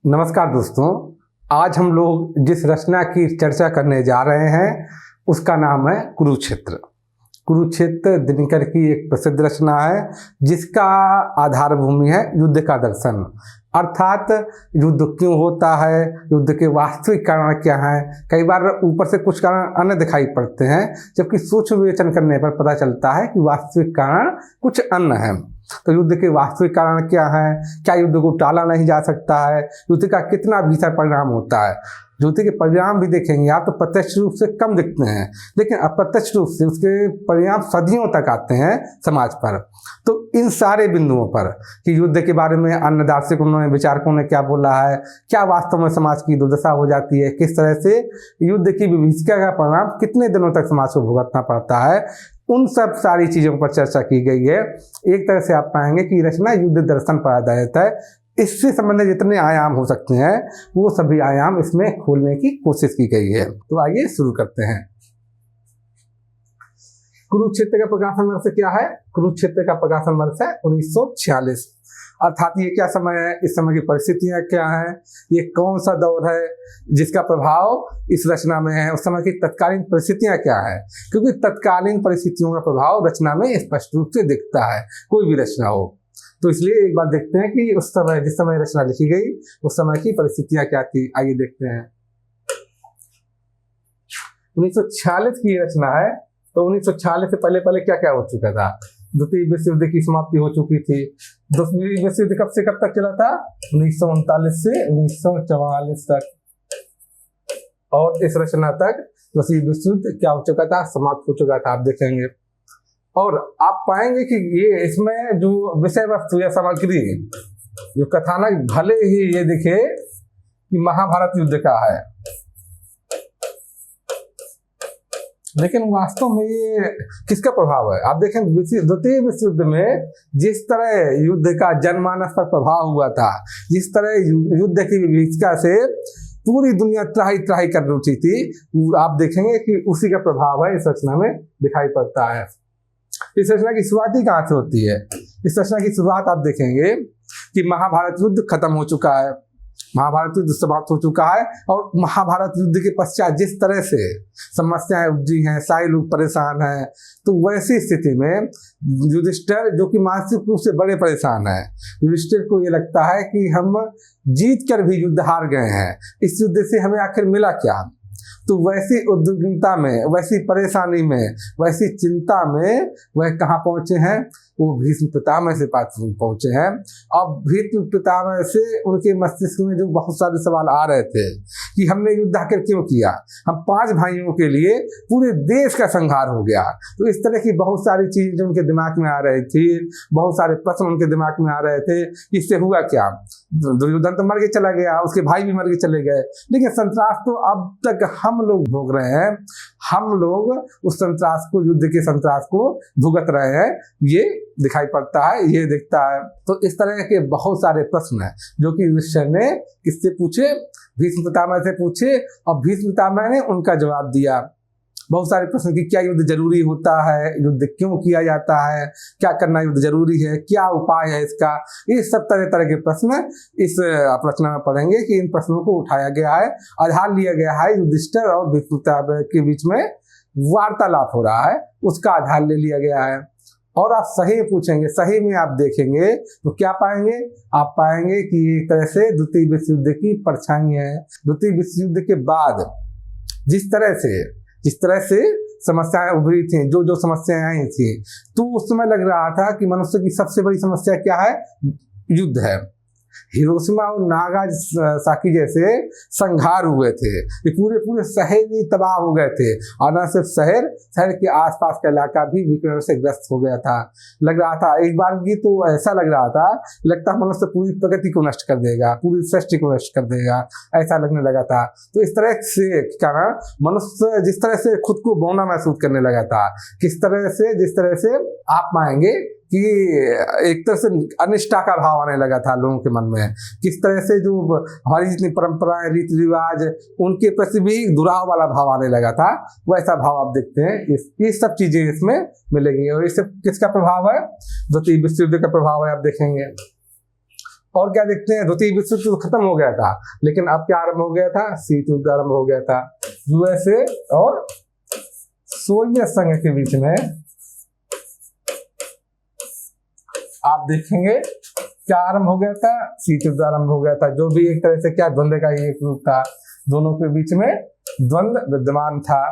नमस्कार दोस्तों। आज हम लोग जिस रचना की चर्चा करने जा रहे हैं उसका नाम है कुरुक्षेत्र। कुरुक्षेत्र दिनकर की एक प्रसिद्ध रचना है जिसका आधार भूमि है युद्ध का दर्शन, अर्थात युद्ध क्यों होता है, युद्ध के वास्तविक कारण क्या हैं। कई बार ऊपर से कुछ कारण अन्य दिखाई पड़ते हैं, जबकि सूक्ष्म विवेचन करने पर पता चलता है कि वास्तविक कारण कुछ अन्य है। तो युद्ध के वास्तविक कारण क्या है, क्या युद्ध को टाला नहीं जा सकता है, युद्ध का कितना भीतर परिणाम होता है। युद्ध के परिणाम भी देखेंगे आप तो प्रत्यक्ष रूप से कम दिखते हैं, लेकिन अप्रत्यक्ष रूप से उसके परिणाम सदियों तक आते हैं समाज पर। तो इन सारे बिंदुओं पर कि युद्ध के बारे में अन्य दार्शनिकों ने, विचारकों ने क्या बोला है, क्या वास्तव में समाज की दुर्दशा हो जाती है, किस तरह से युद्ध की विभीषिका का परिणाम कितने दिनों तक समाज को भुगतना पड़ता है, उन सब सारी चीज़ों पर चर्चा की गई है। एक तरह से आप पाएंगे कि रचना युद्ध दर्शन पर आधारित है। इससे संबंधित जितने आयाम हो सकते हैं वो सभी आयाम इसमें खोलने की कोशिश की गई है। तो आइए शुरू करते हैं। कुरुक्षेत्र का प्रकाशन वर्ष क्या है? कुरुक्षेत्र का प्रकाशन वर्ष है 1946, अर्थात ये क्या समय है, इस समय की परिस्थितियां क्या हैं, ये कौन सा दौर है जिसका प्रभाव इस रचना में है, उस समय की तत्कालीन परिस्थितियां क्या है, क्योंकि तत्कालीन परिस्थितियों का प्रभाव रचना में स्पष्ट रूप से दिखता है, कोई भी रचना हो। तो इसलिए एक बार देखते हैं कि उस समय जिस समय रचना लिखी गई उस समय की परिस्थितियां क्या थी। आइए देखते हैं। 1946 की रचना है, तो 1946 से पहले पहले क्या क्या हो चुका था। द्वितीय विश्व युद्ध की समाप्ति हो चुकी थी। द्वितीय विश्व युद्ध कब से कब तक चला था? 1939 से 1944 तक। और इस रचना तक द्वितीय विश्व युद्ध क्या हो चुका था, समाप्त हो चुका था, आप देखेंगे। और आप पाएंगे कि ये इसमें जो विषय वस्तु या सामग्री, जो कथानक भले ही ये दिखे कि महाभारत युद्ध का है, लेकिन वास्तव में ये किसका प्रभाव है। आप देखें द्वितीय विश्व युद्ध में जिस तरह युद्ध का जनमानस पर प्रभाव हुआ था, जिस तरह युद्ध की विभीषिका से पूरी दुनिया त्राही त्राही कर उठी थी, आप देखेंगे कि उसी का प्रभाव है इस रचना में दिखाई पड़ता है। इस रचना की शुरुआत ही कहाँ से होती है? इस रचना की शुरुआत आप देखेंगे कि महाभारत युद्ध खत्म हो चुका है, महाभारत युद्ध समाप्त हो चुका है, और महाभारत युद्ध के पश्चात जिस तरह से समस्याएं उपजी हैं, सारे लोग परेशान हैं, तो वैसी स्थिति में युधिष्ठिर, जो कि मानसिक रूप से बड़े परेशान हैं, युधिष्ठिर को ये लगता है कि हम जीत कर भी युद्ध हार गए हैं, इस युद्ध से हमें आखिर मिला क्या। तो वैसी उद्विग्नता में, वैसी परेशानी में, वैसी चिंता में वह कहाँ पहुंचे हैं? वो भीष्म पितामह से पास पहुंचे हैं। अब भीष्म पितामह से उनके मस्तिष्क में जो बहुत सारे सवाल आ रहे थे कि हमने युद्ध आखिर क्यों किया, हम 5 भाइयों के लिए पूरे देश का संहार हो गया। तो इस तरह की बहुत सारी चीजें जो उनके दिमाग में आ रही थी, बहुत सारे प्रश्न उनके दिमाग में आ रहे थे। इससे हुआ क्या? दुर्योधन तो मर के चला गया, उसके भाई भी मर के चले गए, लेकिन संतरास तो अब तक हम लोग भोग रहे हैं, हम लोग उस संतरास को, युद्ध के संतरास को भुगत रहे हैं, ये दिखाई पड़ता है, ये दिखता है। तो इस तरह के बहुत सारे प्रश्न हैं जो कि युधिष्ठिर ने किससे पूछे? भीष्म पितामह से पूछे, और भीष्म पितामह ने उनका जवाब दिया। बहुत सारे प्रश्न कि क्या युद्ध जरूरी होता है, युद्ध क्यों किया जाता है, क्या करना युद्ध जरूरी है, क्या उपाय है इसका, ये सब तरह तरह के प्रश्न इस रचना में पढ़ेंगे कि इन प्रश्नों को उठाया गया है, आधार लिया गया है। युधिष्ठिर और भीष्म पितामह के बीच में वार्तालाप हो रहा है, उसका आधार ले लिया गया है। और आप सही पूछेंगे, सही में आप देखेंगे तो क्या पाएंगे? आप पाएंगे कि एक तरह से द्वितीय विश्व युद्ध की परछाई है। द्वितीय विश्व युद्ध के बाद जिस तरह से समस्याएं उभरी थी, जो जो समस्याएं आई थी, तो उस समय लग रहा था कि मनुष्य की सबसे बड़ी समस्या क्या है? युद्ध है। हिरोशिमा और नागासाकी जैसे संघार हुए थे, ये पूरे शहर भी तबाह हो गए थे, और न सिर्फ शहर के आसपास का इलाका भी विकिरण से ग्रस्त हो गया था। लग रहा था एक बार की तो ऐसा लग रहा था, लगता मनुष्य पूरी प्रगति को नष्ट कर देगा, पूरी सृष्टि को नष्ट कर देगा, ऐसा लगने लगा था। तो इस तरह से कारण मनुष्य जिस तरह से खुद को बौना महसूस करने लगा था, जिस तरह से आप पाएंगे कि एक तरह से अनिष्ठा का भाव आने लगा था लोगों के मन में, किस तरह से जो हमारी जितनी परंपराएं, रीति रिवाज, उनके प्रति भी दुराव वाला भाव आने लगा था, वैसा भाव आप देखते हैं। ये सब चीजें इसमें मिलेंगी। और इससे किसका प्रभाव है? द्वितीय विश्व युद्ध का प्रभाव है, आप देखेंगे। और क्या देखते हैं, द्वितीय विश्व युद्ध खत्म हो गया था, लेकिन अब क्या आरंभ हो गया था, शीत युद्ध आरंभ हो गया था। यूएसए और सोवियत संघ के बीच में आप देखेंगे क्या आरंभ हो गया था, शीत युद्ध आरंभ हो गया था, जो भी एक तरह से क्या द्वंद्व का ही एक रूप था, दोनों के बीच में द्वंद्व विद्यमान था।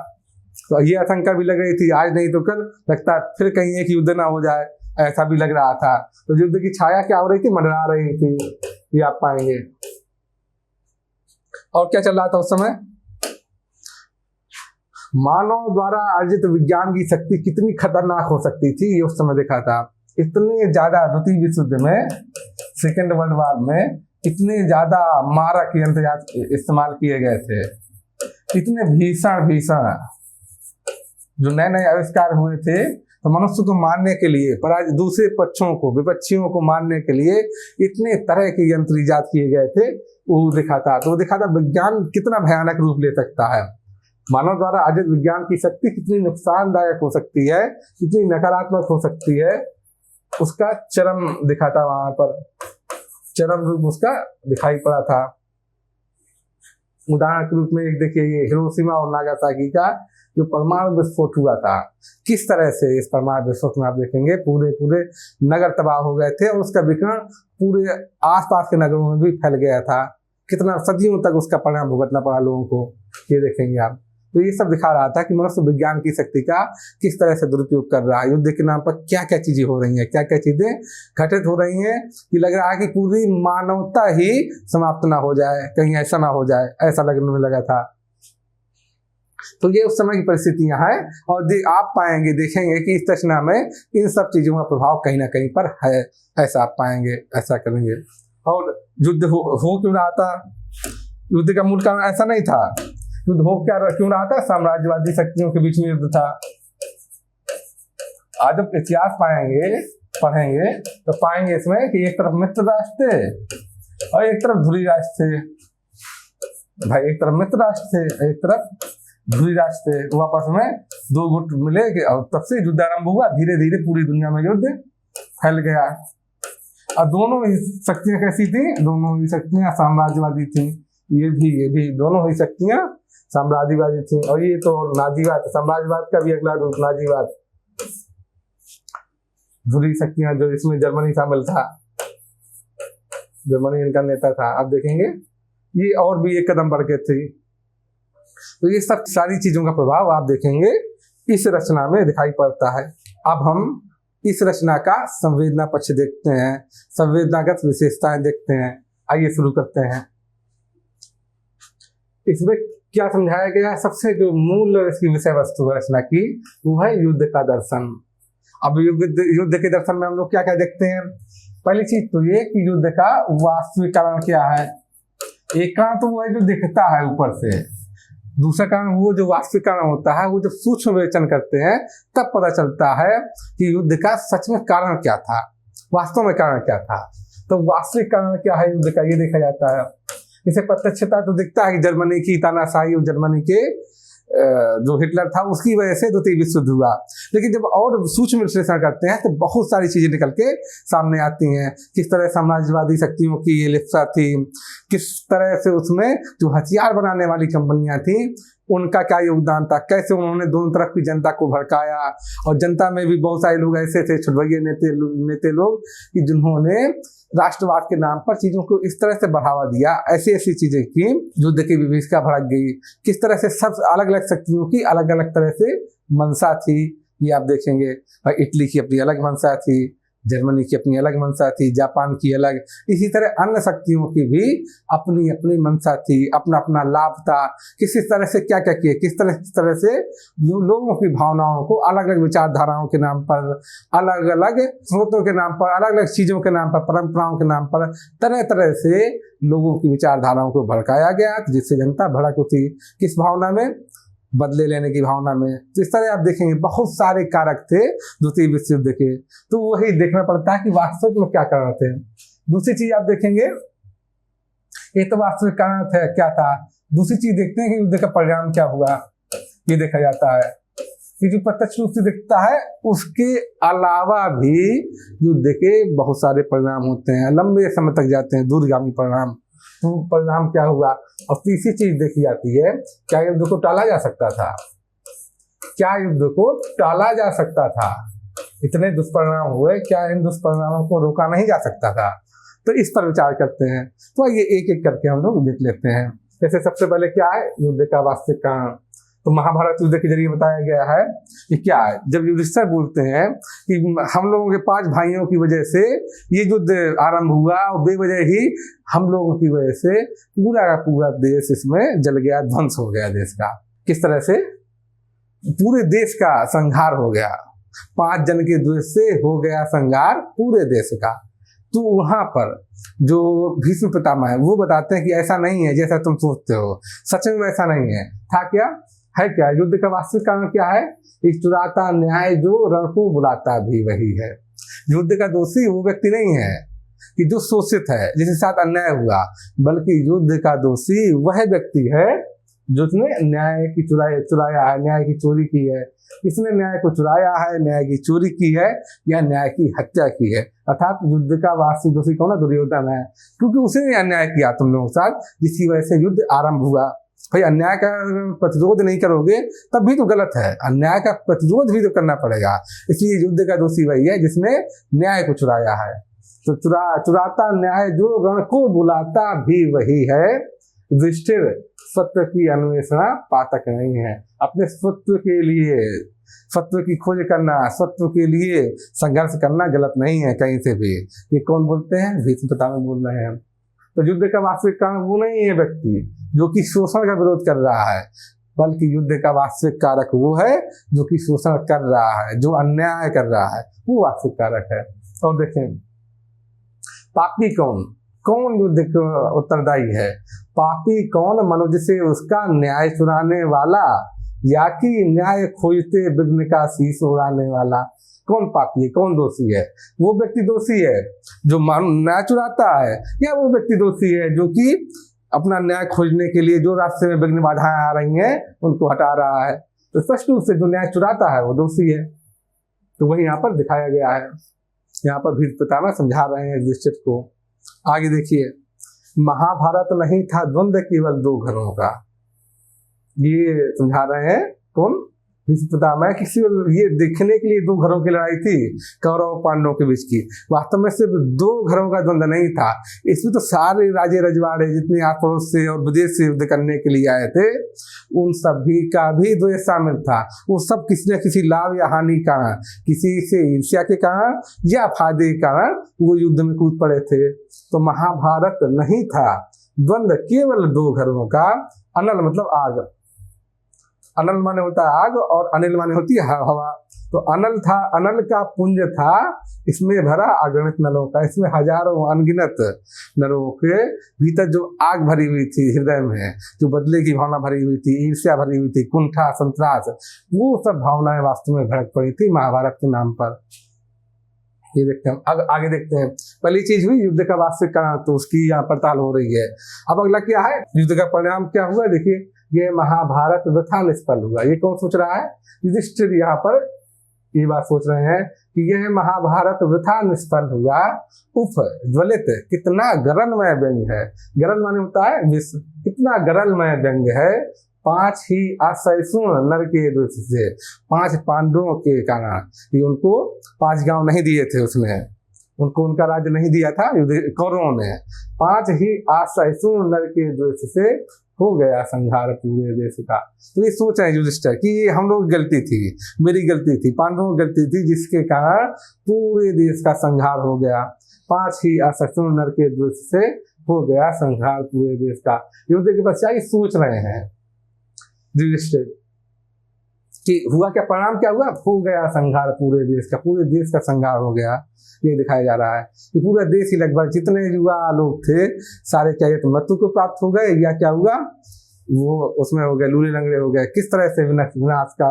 तो ये आशंका भी लग रही थी, आज नहीं तो कल लगता है फिर कहीं एक युद्ध ना हो जाए, ऐसा भी लग रहा था। तो युद्ध की छाया क्या हो रही थी, मंडरा रही थी, ये आप पाएंगे। और क्या चल रहा था उस समय, मानव द्वारा अर्जित विज्ञान की शक्ति कितनी खतरनाक हो सकती थी, ये उस समय देखा था। इतने ज्यादा द्वितीय विश्व युद्ध में, सेकेंड वर्ल्ड वॉर में इतने ज्यादा मारक यंत्र इस्तेमाल किए गए थे, इतने भीषण जो नए नए आविष्कार हुए थे, तो मनुष्य को मारने के लिए, पर आज दूसरे पक्षों को, विपक्षियों को मारने के लिए इतने तरह के यंत्र इजाद किए गए थे, वो दिखाता। तो वो दिखाता विज्ञान कितना भयानक रूप ले सकता है, मानव द्वारा अर्जित विज्ञान की शक्ति कितनी नुकसानदायक हो सकती है, कितनी नकारात्मक हो सकती है, उसका चरम दिखाता, वहां पर चरम रूप उसका दिखाई पड़ा था। उदाहरण के रूप में एक देखिए, ये हिरोशिमा और नागासाकी का जो परमाणु विस्फोट हुआ था, किस तरह से इस परमाणु विस्फोट में आप देखेंगे पूरे नगर तबाह हो गए थे, और उसका विकिरण पूरे आसपास के नगरों में भी फैल गया था, कितना सदियों तक उसका परिणाम भुगतना पड़ा लोगों को, ये देखेंगे आप। तो ये सब दिखा रहा था कि मनुष्य विज्ञान की शक्ति का किस तरह से दुरुपयोग कर रहा है, युद्ध के नाम पर क्या क्या चीजें हो रही हैं, क्या क्या चीजें घटित हो रही हैं, कि लग रहा है कि पूरी मानवता ही समाप्त ना हो जाए, कहीं ऐसा ना हो जाए, ऐसा लगने में लगा था। तो ये उस समय की परिस्थितियां हैं, और आप पाएंगे, देखेंगे कि इस रचना में इन सब चीजों का प्रभाव कहीं ना कहीं पर है, ऐसा आप पाएंगे, ऐसा करेंगे। और युद्ध हो क्यों रहा था, युद्ध का मूल कारण ऐसा नहीं था, युद्ध हो क्यों रहा था, साम्राज्यवादी शक्तियों के बीच में युद्ध था। आज जब इतिहास पढ़ेंगे तो पाएंगे इसमें कि एक तरफ मित्र राष्ट्र थे और एक तरफ धुरी राष्ट्र थे। भाई एक तरफ मित्र राष्ट्र थे, एक तरफ धुरी राष्ट्र थे, वो आपस में दो गुट मिले, और तब से युद्ध आरंभ हुआ, धीरे धीरे पूरी दुनिया में युद्ध फैल गया। और दोनों ही शक्तियां कैसी थी, दोनों ही शक्तियां साम्राज्यवादी थी, ये भी दोनों ही शक्तियां साम्राज्यवादी थी। और ये तो नाजीवाद, साम्राज्यवाद का भी अगला रूप नाजीवाद, धुरी शक्तियां, जो इसमें जर्मनी शामिल था, जर्मनी इनका नेता था। अब देखेंगे ये और भी एक कदम बढ़ के थी। तो ये सब सारी चीजों का प्रभाव आप देखेंगे इस रचना में दिखाई पड़ता है। अब हम इस रचना का संवेदना पक्ष देखते हैं, संवेदनागत विशेषताएं देखते हैं। आइए शुरू करते हैं। इसमें क्या समझाया गया है, सबसे जो मूल इसकी विषय वस्तु रचना की, वो है युद्ध का दर्शन। अब युद्ध के दर्शन में हम लोग क्या क्या देखते हैं, पहली चीज तो ये कि युद्ध का वास्तविक कारण क्या है। एक कारण तो वो है जो दिखता है ऊपर से, दूसरा कारण वो जो वास्तविक कारण होता है, वो जब सूक्ष्म विवेचन करते हैं तब पता चलता है कि युद्ध का सच में कारण क्या था, वास्तव में कारण क्या था। तो वास्तविक कारण क्या है युद्ध का, ये देखा जाता है। इसे प्रत्यक्षता तो दिखता है कि जर्मनी की तानाशाही और जर्मनी के जो हिटलर था उसकी वजह से द्वितीय विश्व युद्ध हुआ, लेकिन जब और सूक्ष्म विश्लेषण करते हैं तो बहुत सारी चीजें निकल के सामने आती हैं। किस तरह साम्राज्यवादी शक्तियों की ये लिप्सा थी, किस तरह से उसमें जो हथियार बनाने वाली कंपनियां थी उनका क्या योगदान था, कैसे उन्होंने दोनों तरफ की जनता को भड़काया। और जनता में भी बहुत सारे लोग ऐसे थे, छुटभैये नेते लोग, कि जिन्होंने राष्ट्रवाद के नाम पर चीजों को इस तरह से बढ़ावा दिया, ऐसी ऐसी चीजें की, युद्ध की विभीषिका भड़क गई। किस तरह से सब अलग अलग शक्तियों की अलग अलग तरह से मंशा थी, ये आप देखेंगे। इटली की अपनी अलग मंशा थी, जर्मनी की अपनी अलग मंशा थी, जापान की अलग, इसी तरह अन्य शक्तियों की भी अपनी अपनी मंशा थी, अपना अपना लाभ था। किस तरह से क्या क्या किए, किस तरह से लोगों की भावनाओं को अलग अलग विचारधाराओं के नाम पर, अलग अलग स्रोतों के नाम पर, अलग अलग चीजों के नाम पर, परंपराओं के नाम पर तरह तरह से लोगों की विचारधाराओं को भड़काया गया, जिससे जनता भड़क उठी। किस भावना में, बदले लेने की भावना में। तो इस तरह आप देखेंगे बहुत सारे कारक थे द्वितीय विश्व युद्ध के, तो वही देखना पड़ता है कि वास्तविक में क्या कारण थे। दूसरी चीज आप देखेंगे, ये तो वास्तविक कारण क्या था, दूसरी चीज देखते हैं कि युद्ध का परिणाम क्या हुआ, ये देखा जाता है। कि जो प्रत्यक्ष रूप से दिखता है, उसके अलावा भी युद्ध के बहुत सारे परिणाम होते हैं, लंबे समय तक जाते हैं, दूरगामी परिणाम। तो परिणाम क्या हुआ? और तीसरी चीज देखी जाती है, क्या युद्ध को टाला जा सकता था? क्या युद्ध को टाला जा सकता था? इतने दुष्परिणाम हुए, क्या इन दुष्परिणामों को रोका नहीं जा सकता था? तो इस पर विचार करते हैं। तो ये एक एक करके हम लोग देख लेते हैं। जैसे सबसे पहले क्या है युद्ध का वास्तविक कारण? तो महाभारत युद्ध के जरिए बताया गया है कि क्या है, जब युधिष्ठिर बोलते हैं कि हम लोगों के 5 भाइयों की वजह से ये युद्ध आरंभ हुआ और बेवजह ही हम लोगों की वजह से पूरा का पूरा देश इसमें जल गया, ध्वंस हो गया देश का। किस तरह से? पूरे देश का संहार हो गया, 5 जन के द्वेष से हो गया संहार पूरे देश का। तो वहां पर जो भीष्म पितामह है वो बताते हैं कि ऐसा नहीं है जैसा तुम सोचते हो, सच में वैसा नहीं है। था क्या है? क्या युद्ध का वास्तविक कारण क्या है? एक चुराता न्याय जो रण को बुलाता भी वही है। युद्ध का दोषी वो व्यक्ति नहीं है कि जो शोषित है, जिसके साथ अन्याय हुआ, बल्कि युद्ध का दोषी वह व्यक्ति है जिसने न्याय की चुराया है, न्याय की चोरी की है। इसने न्याय को चुराया है, न्याय की चोरी की है या न्याय की हत्या की है। अर्थात युद्ध का वास्तविक दोषी कौन है? दुर्योधन है, क्योंकि उसने अन्याय किया तुम लोगों के साथ, जिसकी वजह से युद्ध आरंभ हुआ। भाई अन्याय का प्रतिरोध नहीं करोगे तब भी तो गलत है, अन्याय का प्रतिरोध भी तो करना पड़ेगा। इसलिए युद्ध का दोषी वही है जिसने न्याय को चुराया है। तो चुराता न्याय जो रण को बुलाता भी वही है। युधिष्ठिर सत्य की अन्वेषणा पातक नहीं है। अपने सत्य के लिए सत्य की खोज करना, सत्य के लिए संघर्ष करना गलत नहीं है कहीं से भी। ये कौन बोलते हैं? भीष्म पितामह बोल रहे हैं। तो युद्ध का वास्तविक कारण वो नहीं है व्यक्ति जो कि शोषण का विरोध कर रहा है, बल्कि युद्ध का वास्तविक कारक वो है जो कि शोषण कर रहा है, जो अन्याय कर रहा है, वो वास्तविक कारक है। और देखें पापी कौन? कौन युद्ध का उत्तरदायी है? पापी कौन? मनुष्य से उसका न्याय चुराने वाला या कि न्याय खोजते विघ्न का शीश उड़ाने वाला। कौन पापी है? कौन दोषी है? वो व्यक्ति दोषी है जो न्याय चुराता है, या वो व्यक्ति दोषी है जो कि अपना न्याय खोजने के लिए जो रास्ते में विघ्न बाधाएं आ रही हैं उनको हटा रहा है। तो स्पष्ट रूप से जो न्याय चुराता है वो दोषी है। तो वही यहाँ पर दिखाया गया है। यहाँ पर भीष्म पितामह समझा रहे हैं युधिष्ठिर को। आगे देखिए, महाभारत नहीं था द्वंद्व केवल 2 घरों का। ये समझा रहे हैं कौन? भीष्म पितामह। किसी ये देखने के लिए 2 घरों की लड़ाई थी कौरव और पांडवों के बीच की। वास्तव में सिर्फ 2 घरों का द्वंद्व नहीं था, इसमें तो सारे राजे रजवाड़े जितने आस पड़ोस से और विदेश से युद्ध करने के लिए आए थे उन सभी का भी द्वेष शामिल था। वो सब किसी न किसी लाभ या हानि के कारण, किसी से ईर्ष्या के कारण या फायदे के कारण वो युद्ध में कूद पड़े थे। तो महाभारत नहीं था द्वंद्व केवल 2 घरों का। अनल मतलब आग, अनल माने होता है आग और अनिल माने होती है हवा। तो अनल था, अनल का पुंज था, इसमें भरा अगणित नलों का। इसमें हजारों अनगिनत नलों के भीतर जो आग भरी हुई थी हृदय में, जो बदले की भावना भरी हुई थी, ईर्ष्या भरी हुई थी, कुंठा संतरास, वो सब भावनाएं वास्तव में भड़क पड़ी थी महाभारत के नाम पर। ये देखते हैं। अब आगे देखते हैं। पहली चीज हुई युद्ध का वास्तविक कारण, तो उसकी यहाँ पड़ताल हो रही है। अब अगला क्या है? युद्ध का परिणाम क्या हुआ? देखिए, ये महाभारत वृथा निष्फल हुआ। ये कौन सोच रहा है? युधिष्ठिर यहाँ पर ये बात सोच रहे हैं कि यह महाभारत वृथा निष्फल हुआ। उफ ज्वलित, कितना गरलमय व्यंग है। गरल माने होता है विष। कितना गरलमय व्यंग है। 5 ही असहिष्णु नर के दोष से, 5 पांडवों के कारण, कि उनको 5 गांव नहीं दिए थे, उसने उनको उनका राज्य नहीं दिया था कौरवों ने। 5 ही असहिष्णु नर के दोष से हो गया संहार पूरे देश का। तो ये सोच रहे युधिष्ठिर कि हम लोग गलती थी, मेरी गलती थी, पांडवों की गलती थी, जिसके कारण पूरे देश का संहार हो गया। 5 ही असहिष्णु नर के दोष से हो गया संहार पूरे देश का। युद्ध के पश्चात ये सोच रहे हैं युधिष्ठिर कि हुआ क्या, परिणाम क्या हुआ? हो गया संहार पूरे देश का, पूरे देश का संहार हो गया। ये दिखाया जा रहा है कि पूरा देश ही लगभग जितने युवा लोग थे सारे क्या तो मृत्यु को प्राप्त हो गए, या क्या हुआ वो उसमें हो गए, लूले लंगड़े हो गए। किस तरह से विनाश का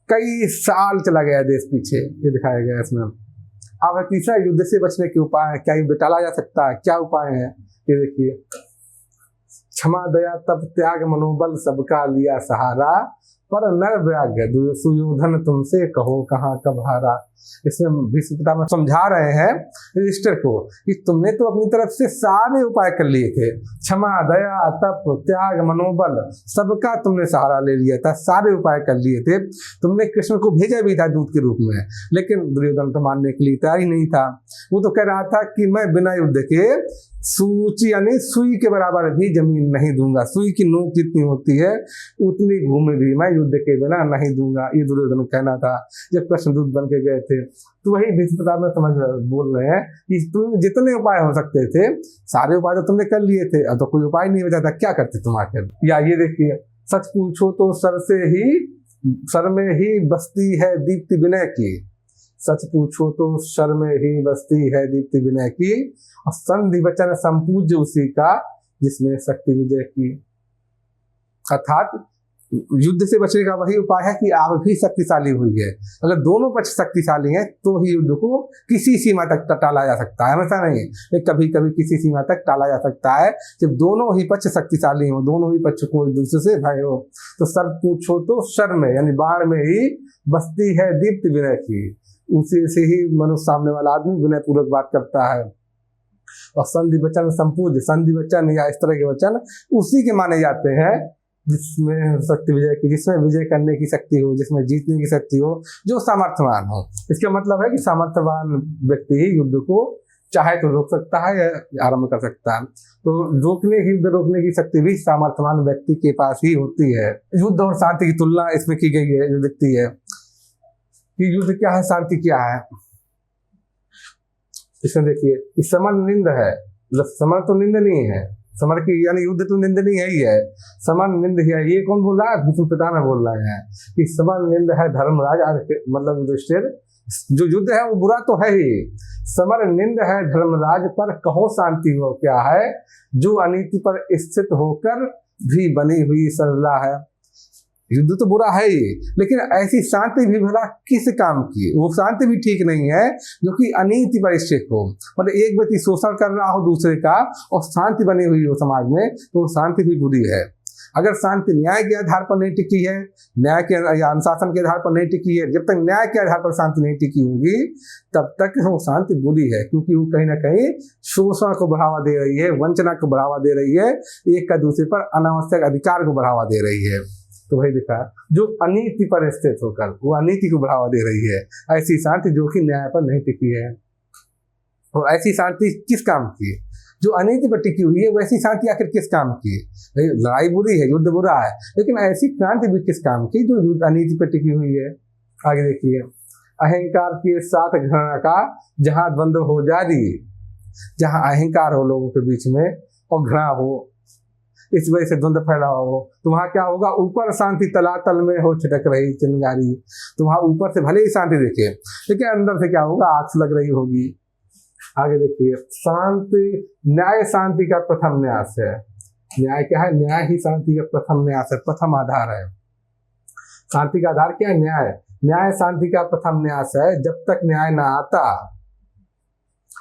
कई साल चला गया देश पीछे, ये दिखाया गया इसमें। अब तीसरा युद्ध से बचने के उपाय है। क्या युद्ध टाला जा सकता है? क्या उपाय है? ये देखिए, क्षमा दया तप त्याग मनोबल सबका लिया सहारा, पर नर व्याघ्र सुयोधन तुमसे कहो कहाँ कब हारा। इसमें भीष्म पितामह समझा रहे हैं युधिष्ठिर को कि तुमने तो अपनी तरफ से सारे उपाय कर लिए थे, क्षमा, दया, तप, त्याग, मनोबल, सबका तुमने सहारा ले लिया था, सारे उपाय कर लिए थे। तुमने कृष्ण को भेजा भी था दूत के रूप में, लेकिन दुर्योधन तो मानने के लिए तैयार ही नहीं था। वो तो कह रहा था कि मैं बिना युद्ध के सूची यानी सुई के बराबर भी जमीन नहीं दूंगा, सुई की नोक जितनी होती है उतनी भूमि भी मैं युद्ध के बिना नहीं दूंगा, ये दुर्योधन कहना था जब कृष्णदूत बन के गए थे। तो वही भीष्म पितामह समझ बोल रहे हैं कि तुम जितने उपाय हो सकते थे सारे उपाय तो तुमने कर लिए थे, अब तो कोई उपाय नहीं बचा था, क्या करते तुम आखिर। या ये देखिए, सच पूछो तो सर में ही बसती है दीप्ति विनय की, सच पूछो तो शर में ही बसती है दीप्ति विनय की, और संधि वचन संपूज्य उसी का जिसमें शक्ति विजय की। अर्थात युद्ध से बचने का वही उपाय है कि आप भी शक्तिशाली हुई है। अगर दोनों पक्ष शक्तिशाली हैं तो ही युद्ध को किसी सीमा तक टाला जा सकता है, हमेशा नहीं, कभी कभी किसी सीमा तक टाला जा सकता है जब दोनों ही पक्ष शक्तिशाली हो, दोनों ही पक्ष को एक दूसरे से भय हो। तो सर पूछो तो शर में यानी बाण में ही बसती है दीप्ति विनय की, उसी से ही मनुष्य सामने वाला आदमी विनय पूर्वक बात करता है। और संधि वचन संपूज्य, संधि वचन या इस तरह के वचन उसी के माने जाते हैं जिसमें शक्ति विजय की, जिसमें विजय करने की शक्ति हो, जिसमें जीतने की शक्ति हो, जो सामर्थ्यवान हो। इसका मतलब है कि सामर्थ्यवान व्यक्ति ही युद्ध को चाहे तो रोक सकता है या आरंभ कर सकता है। तो युद्ध रोकने की शक्ति भी सामर्थ्यवान व्यक्ति के पास ही होती है। युद्ध और शांति की तुलना इसमें की गई है, जो दिखती है कि युद्ध क्या है, शांति क्या है। इसमें देखिए, समर निंद है, समर तो निंदनीय है, समर की यानी युद्ध तो निंदनीय ही है, समर निंद है। ये कौन बोल रहा है? भीष्म पितामह बोल रहे हैं कि समर निंद है धर्मराज, मतलब युधिष्ठिर जो युद्ध है वो बुरा तो है ही, समर निंद है धर्मराज पर कहो शांति हो क्या है, जो अनीति पर स्थित होकर भी बनी हुई सरला है। युद्ध तो बुरा है ही, लेकिन ऐसी शांति भी भला किस काम की, वो शांति भी ठीक नहीं है जो कि अनीति पर स्थित हो। मतलब एक व्यक्ति शोषण कर रहा हो दूसरे का और शांति बनी हुई हो समाज में, तो शांति भी बुरी है। अगर शांति न्याय के आधार पर नहीं टिकी है, न्याय के या अनुशासन के आधार पर नहीं टिकी है, जब तक न्याय के आधार पर शांति नहीं टिकी होगी तब तक वो शांति बुरी है, क्योंकि वो कहीं ना कहीं शोषण को बढ़ावा दे रही है, वंचना को बढ़ावा दे रही है, एक का दूसरे पर अनावश्यक अधिकार को बढ़ावा दे रही है। तो वही दिखा, जो अनीति पर स्थित होकर वो अनीति को बढ़ावा दे रही है, ऐसी शांति जो कि न्याय पर नहीं टिकी है। और ऐसी शांति किस काम की? जो अनीति पर टिकी हुई है वैसी शांति आखिर किस काम की? लड़ाई बुरी है, युद्ध बुरा है, लेकिन ऐसी क्रांति भी किस काम की जो अनीति पर टिकी हुई है। आगे देखिए, अहंकार के साथ घृणा का जहां द्वंद्व हो जारी, जहां अहंकार हो लोगों के बीच में और घृणा हो, इस वजह से द्वंद्व फैला हो, तो वहां क्या होगा? ऊपर शांति तलातल में हो छिटक रही चिंगारी, तो वहां ऊपर से भले ही शांति देखे, लेकिन अंदर से क्या होगा? आग लग रही होगी। आगे देखिए, शांति न्याय शांति का प्रथम न्यास है। न्याय क्या है? न्याय ही शांति का प्रथम न्यास है, प्रथम आधार है। शांति का आधार क्या है? न्याय। न्याय शांति का प्रथम न्यास है। जब तक न्याय ना आता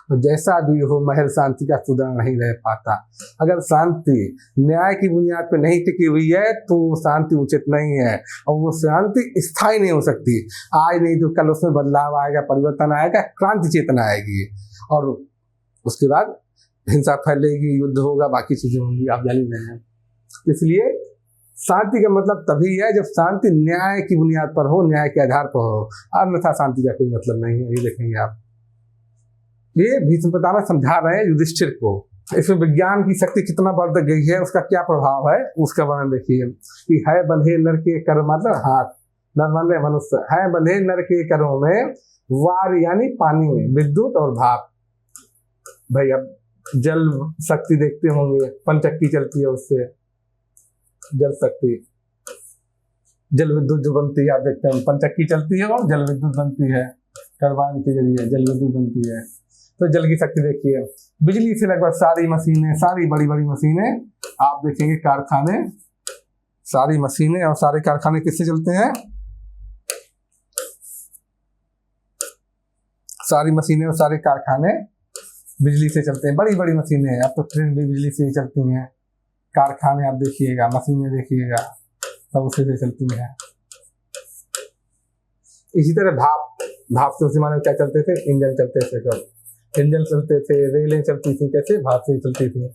तो जैसा भी हो महल शांति का सुदृढ़ नहीं रह पाता। अगर शांति न्याय की बुनियाद पर नहीं टिकी हुई है तो शांति उचित नहीं है, और वो शांति स्थायी नहीं हो सकती। आज नहीं तो कल उसमें बदलाव आएगा, परिवर्तन आएगा, क्रांति चेतना आएगी, और उसके बाद हिंसा फैलेगी, युद्ध होगा, बाकी चीजें होंगी, आप जान ही रहे हैं। इसलिए शांति का मतलब तभी है जब शांति न्याय की बुनियाद पर हो, न्याय के आधार पर हो, अन्यथा शांति का कोई मतलब नहीं है। ये देखेंगे आप, ये भीष्म पितामह समझा रहे हैं युधिष्ठिर को। इसमें विज्ञान की शक्ति कितना बढ़ गई है, उसका क्या प्रभाव है, उसका वर्णन देखिए कि है बंधे नर के कर, मतलब हाथ नर बंधे मनुष्य, है बंधे नर के करों में वार यानी पानी में विद्युत और भाप। भाई अब जल शक्ति देखते होंगे, पंचक्की चलती है उससे, जल शक्ति, जल विद्युत जो बनती है, आप देखते हैं पंचक्की चलती है और जल विद्युत बनती है, टरबाइन के जरिए जल विद्युत बनती है। तो जल की शक्ति देखिए, बिजली से लगभग सारी मशीनें, सारी बड़ी बड़ी मशीनें आप देखेंगे, कारखाने, सारी मशीनें और सारे कारखाने किससे चलते हैं? सारी मशीनें और सारे कारखाने बिजली से चलते हैं। बड़ी बड़ी मशीनें हैं, अब तो ट्रेन भी बिजली से ही चलती हैं, कारखाने आप देखिएगा, मशीनें देखिएगा, सब उसी से चलती हैं। इसी तरह भाप से उसी मानव क्या चलते थे, इंजन चलते थे, इंजन चलते थे, रेलें चलती थी, कैसे भाप से चलती थी,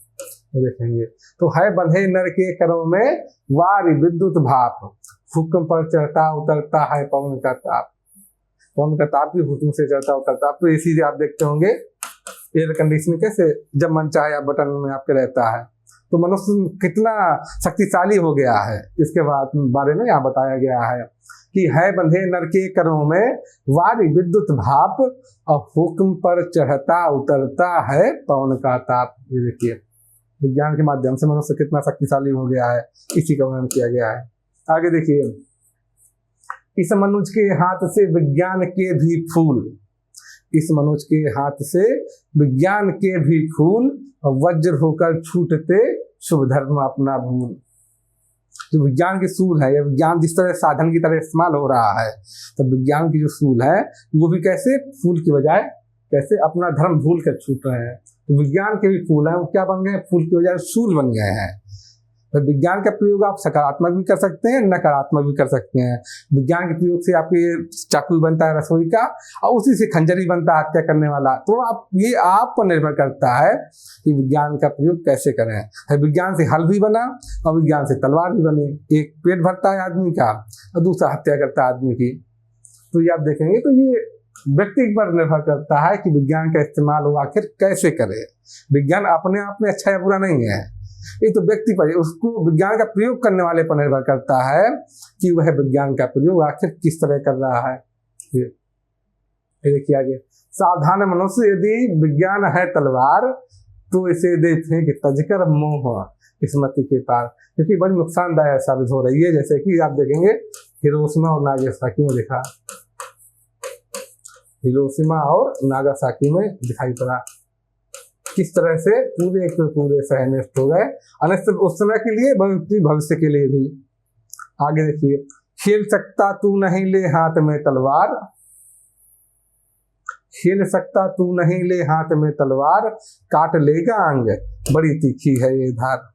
देखेंगे। तो है बंधे नर के करों में वारी विद्युत भाप, हुक्म पर चढ़ता उतरता है पवन का ताप। पवन का ताप भी हुक्म से चढ़ता उतरता। तो इसी आप देखते होंगे एयर कंडीशनिंग कैसे जब मन चाहे आप बटन में आपके रहता है। तो मनुष्य कितना शक्तिशाली हो गया है, इसके बारे में यहाँ बताया गया है कि है बंधे नर के करों में वारी विद्युत भाप, और हुक्म पर चढ़ता उतरता है पवन का ताप। ये देखिए विज्ञान के माध्यम से मनुष्य कितना शक्तिशाली हो गया है, इसी का वर्णन किया गया है। आगे देखिए, इस मनुष्य के हाथ से विज्ञान के भी फूल, इस मनुष्य के हाथ से विज्ञान के भी फूल, और वज्र होकर छूटते शुभ धर्म अपना भूल। जो विज्ञान के सूल है, या विज्ञान जिस तरह साधन की तरह इस्तेमाल हो रहा है, तो विज्ञान की जो सूल है वो भी कैसे फूल की बजाय कैसे अपना धर्म भूल कर छूट रहे हैं। तो विज्ञान के भी फूल हैं, वो क्या बन गए, फूल की बजाय सूल बन गए हैं। तो विज्ञान का प्रयोग आप सकारात्मक भी कर सकते हैं, नकारात्मक भी कर सकते हैं। विज्ञान के प्रयोग से आपके चाकू बनता है रसोई का, और उसी से खंजरी बनता है हत्या करने वाला। तो आप पर निर्भर करता है कि विज्ञान का प्रयोग कैसे करें। विज्ञान से हल भी बना और विज्ञान से तलवार भी बनी। एक पेट भरता है आदमी का और दूसरा हत्या करता है आदमी की। तो ये आप देखेंगे, तो ये व्यक्ति पर निर्भर करता है कि विज्ञान का इस्तेमाल वो आखिर कैसे करे। विज्ञान अपने आप में अच्छा या बुरा नहीं है, ये तो व्यक्ति पर, उसको विज्ञान का प्रयोग करने वाले पर निर्भर करता है कि वह विज्ञान का प्रयोग आखिर किस तरह कर रहा है। ये देखिए आगे, सावधान मनुष्य यदि विज्ञान है तलवार, तो इसे देखें कि तजकर मोह स्मृति के पार, क्योंकि बड़ी नुकसानदायक साबित हो रही है। जैसे कि आप देखेंगे हिरोशिमा और नागासाकी में देखा, हिरोशिमा और नागासाकी में दिखाई पड़ा किस तरह से पूरे के पूरे शहर नष्ट हो गए, अनिष्ट उस समय के लिए, भविष्य के लिए भी। आगे देखिए, खेल सकता तू नहीं ले हाथ में तलवार, खेल सकता तू नहीं ले हाथ में तलवार, काट लेगा अंग बड़ी तीखी है ये धार।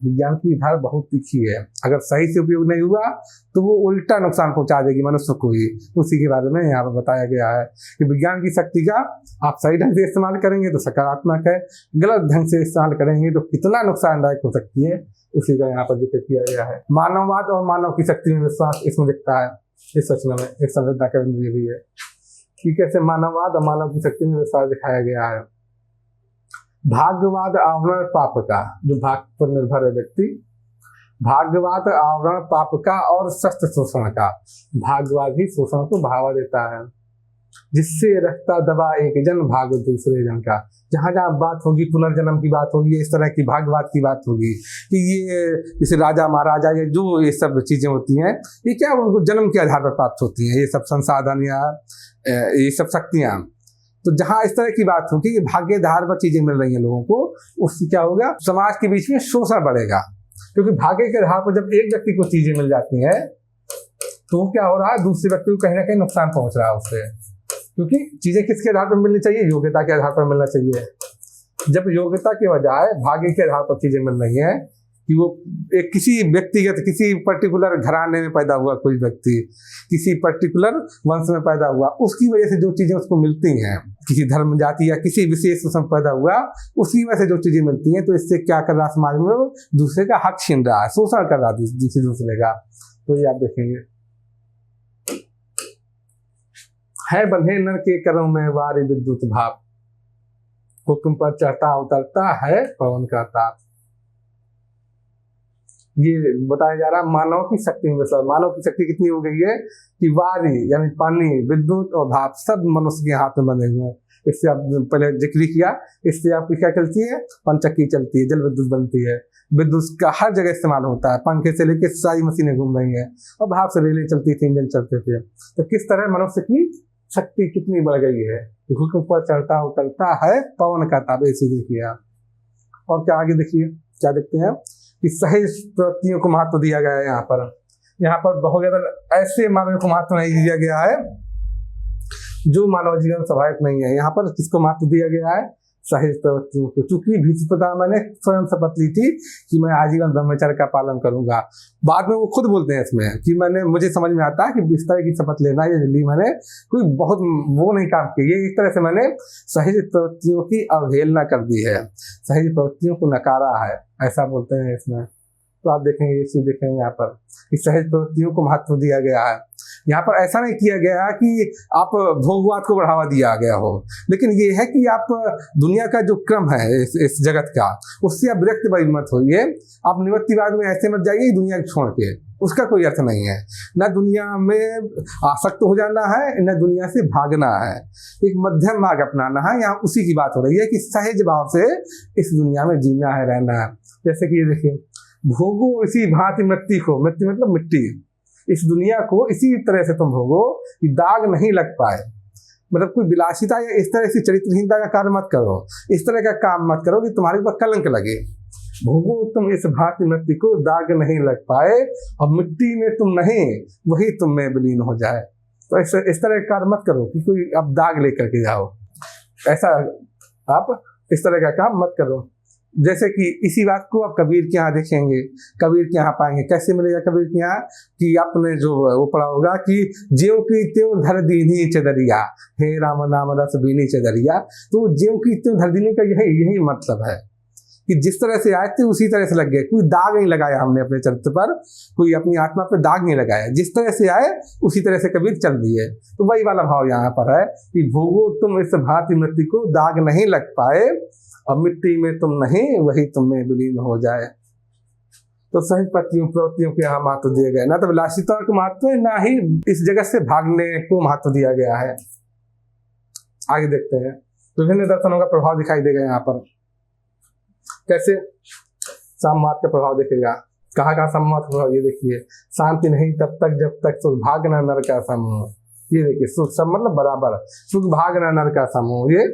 विज्ञान की धार बहुत तीखी है, अगर सही से उपयोग नहीं हुआ तो वो उल्टा नुकसान पहुंचा देगी मनुष्य को ही। उसी के बारे में यहाँ पर बताया गया है कि विज्ञान की शक्ति का आप सही ढंग से इस्तेमाल करेंगे तो सकारात्मक है, गलत ढंग से इस्तेमाल करेंगे तो कितना नुकसानदायक हो सकती है, उसी का यहाँ पर जिक्र किया गया है। मानववाद और मानव की शक्ति में विश्वास इसमें दिखता है। इस रचना में एक संवेदना का बिंदु भी है कि कैसे मानववाद और मानव की शक्ति में विश्वास दिखाया गया है। भाग्यवाद आवरण पाप का, जो भाग्य पर निर्भर है व्यक्ति, भाग्यवाद आवरण पाप का और शस्त्र शोषण का। भाग्यवाद ही शोषण को बढ़ावा देता है, जिससे रखता दबा एक जन भाग दूसरे जन का। जहां जहां बात होगी पुनर्जन्म की बात होगी, इस तरह की भाग्यवाद की बात होगी कि ये जैसे राजा महाराजा ये जो ये सब चीजें होती हैं, ये क्या उनको जन्म के आधार पर प्राप्त होती हैं, ये सब संसाधन या ये सब शक्तियां। तो जहां इस तरह की बात होगी कि भाग्य आधार पर चीजें मिल रही हैं लोगों को, उससे क्या होगा, समाज के बीच में शोषण बढ़ेगा। क्योंकि भाग्य के आधार पर जब एक व्यक्ति को चीजें मिल जाती है तो क्या हो रहा है, दूसरे व्यक्ति को कहीं ना कहीं नुकसान पहुंच रहा है उससे। क्योंकि चीजें किसके आधार पर मिलनी चाहिए, योग्यता के आधार पर मिलना चाहिए। जब योग्यता के बजाय भाग्य के आधार पर चीजें मिल रही हैं कि वो एक किसी व्यक्तिगत किसी पर्टिकुलर घराने में पैदा हुआ कोई व्यक्ति, किसी पर्टिकुलर वंश में पैदा हुआ, उसकी वजह से जो चीजें उसको मिलती हैं, किसी धर्म जाति या किसी विशेष उसमें पैदा हुआ, उसकी वजह से जो चीजें मिलती हैं, तो इससे क्या कर रहा है समाज में, वो दूसरे का हक छीन रहा है, शोषण कर रहा है दूसरे का। तो ये आप देखेंगे, है बंधे नर के करों में वारी विद्युत भाप, हुक्म पर चढ़ता उतरता है पवन का ताप। ये बताया जा रहा है मानव की शक्ति में। मानव की शक्ति कितनी हो गई है कि वारी यानी पानी, विद्युत और भाप सब मनुष्य के हाथ में बने हुए हैं। इससे आप पहले जिक्र किया, इससे आपकी क्या चलती है, पंचक्की चलती है, जल विद्युत बनती है। विद्युत का हर जगह इस्तेमाल होता है, पंखे से लेकर सारी मशीनें घूम रही हैं, और भाप से रेलें चलती थी, इंजन चलते थे। तो किस तरह मनुष्य की शक्ति कितनी बढ़ गई है, हुक्म पर चढ़ता उतरता है पवन का ताप। ऐसे देखिए आप, और क्या आगे देखिए क्या देखते हैं कि सही प्रवृत्तियों को महत्व दिया गया है। यहाँ पर बहुत ज्यादा ऐसे मानव को महत्व नहीं दिया गया है जो मानव जीवन स्वाभाविक नहीं है। यहाँ पर किसको महत्व दिया गया है, सहज प्रवृत्तियों को। चूंकि भीष्मपितामह मैंने स्वयं शपथ ली थी कि मैं आजीवन ब्रह्मचर्य का पालन करूंगा। बाद में वो खुद बोलते हैं इसमें कि मुझे समझ में आता है कि इस तरह की शपथ लेना ये ली मैंने कोई बहुत वो नहीं काम किया, ये एक तरह से मैंने सहज प्रवृत्तियों की अवहेलना कर दी है, सहज प्रवृत्तियों को नकारा है, ऐसा बोलते हैं इसमें। तो आप देखेंगे ये चीज देखेंगे यहाँ पर कि सहज प्रवृत्तियों को महत्व दिया गया है। यहाँ पर ऐसा नहीं किया गया कि आप भोगवाद को बढ़ावा दिया गया हो, लेकिन ये है कि आप दुनिया का जो क्रम है इस जगत का, उससे आप विरक्त मत होइए। आप निवृत्तिवाद में ऐसे मत जाइए दुनिया को छोड़ के, उसका कोई अर्थ नहीं है। न दुनिया में आसक्त हो जाना है, न दुनिया से भागना है, एक मध्यम मार्ग अपनाना है। यहाँ उसी की बात हो रही है कि सहज भाव से इस दुनिया में जीना है, रहना है। जैसे कि ये देखिए, भोगो इसी भांति मृत्यु को, मृत्यु मतलब मिट्टी, इस दुनिया को इसी तरह से तुम भोगो कि दाग नहीं लग पाए। मतलब कोई विलासिता या इस तरह से चरित्रहीनता का कार्य मत करो, इस तरह का काम मत करो कि तुम्हारे ऊपर कलंक लगे। भोगो तुम इस भांति मृत्यु को, दाग नहीं लग पाए, और मिट्टी में तुम नहीं वही तुम में विलीन हो जाए। तो इस तरह का कार्य मत करो कि कोई अब दाग लेकर के जाओ, ऐसा आप इस तरह का काम मत करो। जैसे कि इसी बात को आप कबीर के यहाँ देखेंगे, कबीर के यहाँ पाएंगे। कैसे मिलेगा कबीर के यहाँ कि आपने जो वो पढ़ा होगा कि ज्यों की त्यों धर दीनी चदरिया, हे राम नाम रस बीनी चदरिया। तो ज्यों की त्यों धर दीनी का यही मतलब है कि जिस तरह से आए थे उसी तरह से लग गए। कोई दाग नहीं लगाया हमने अपने चरित्र पर, कोई अपनी आत्मा पर दाग नहीं लगाया, जिस तरह से आए उसी तरह से कबीर चल दिए। तो वही वाला भाव यहाँ पर है कि भोगो तुम इस भांति मृत्यु को, दाग नहीं लग पाए, और मिट्टी में तुम नहीं वही तुम में विलीन हो जाए। तो सहज प्रवृत्तियों के यहाँ महत्व दिए गए, ना तो विलासिता को महत्व है, ना ही इस जगत से भागने को महत्व दिया गया है। आगे देखते हैं, विभिन्न दर्शनों का प्रभाव दिखाई देगा यहाँ पर। कैसे सामवाद का प्रभाव देखेगा, कहाँ कहाँ सामवाद का प्रभाव, ये देखिए, शांति नहीं तब तक जब तक सुख भाग न नर का समूह। ये देखिए, सुख सब मतलब बराबर, सुख भाग न नर का समूह, ये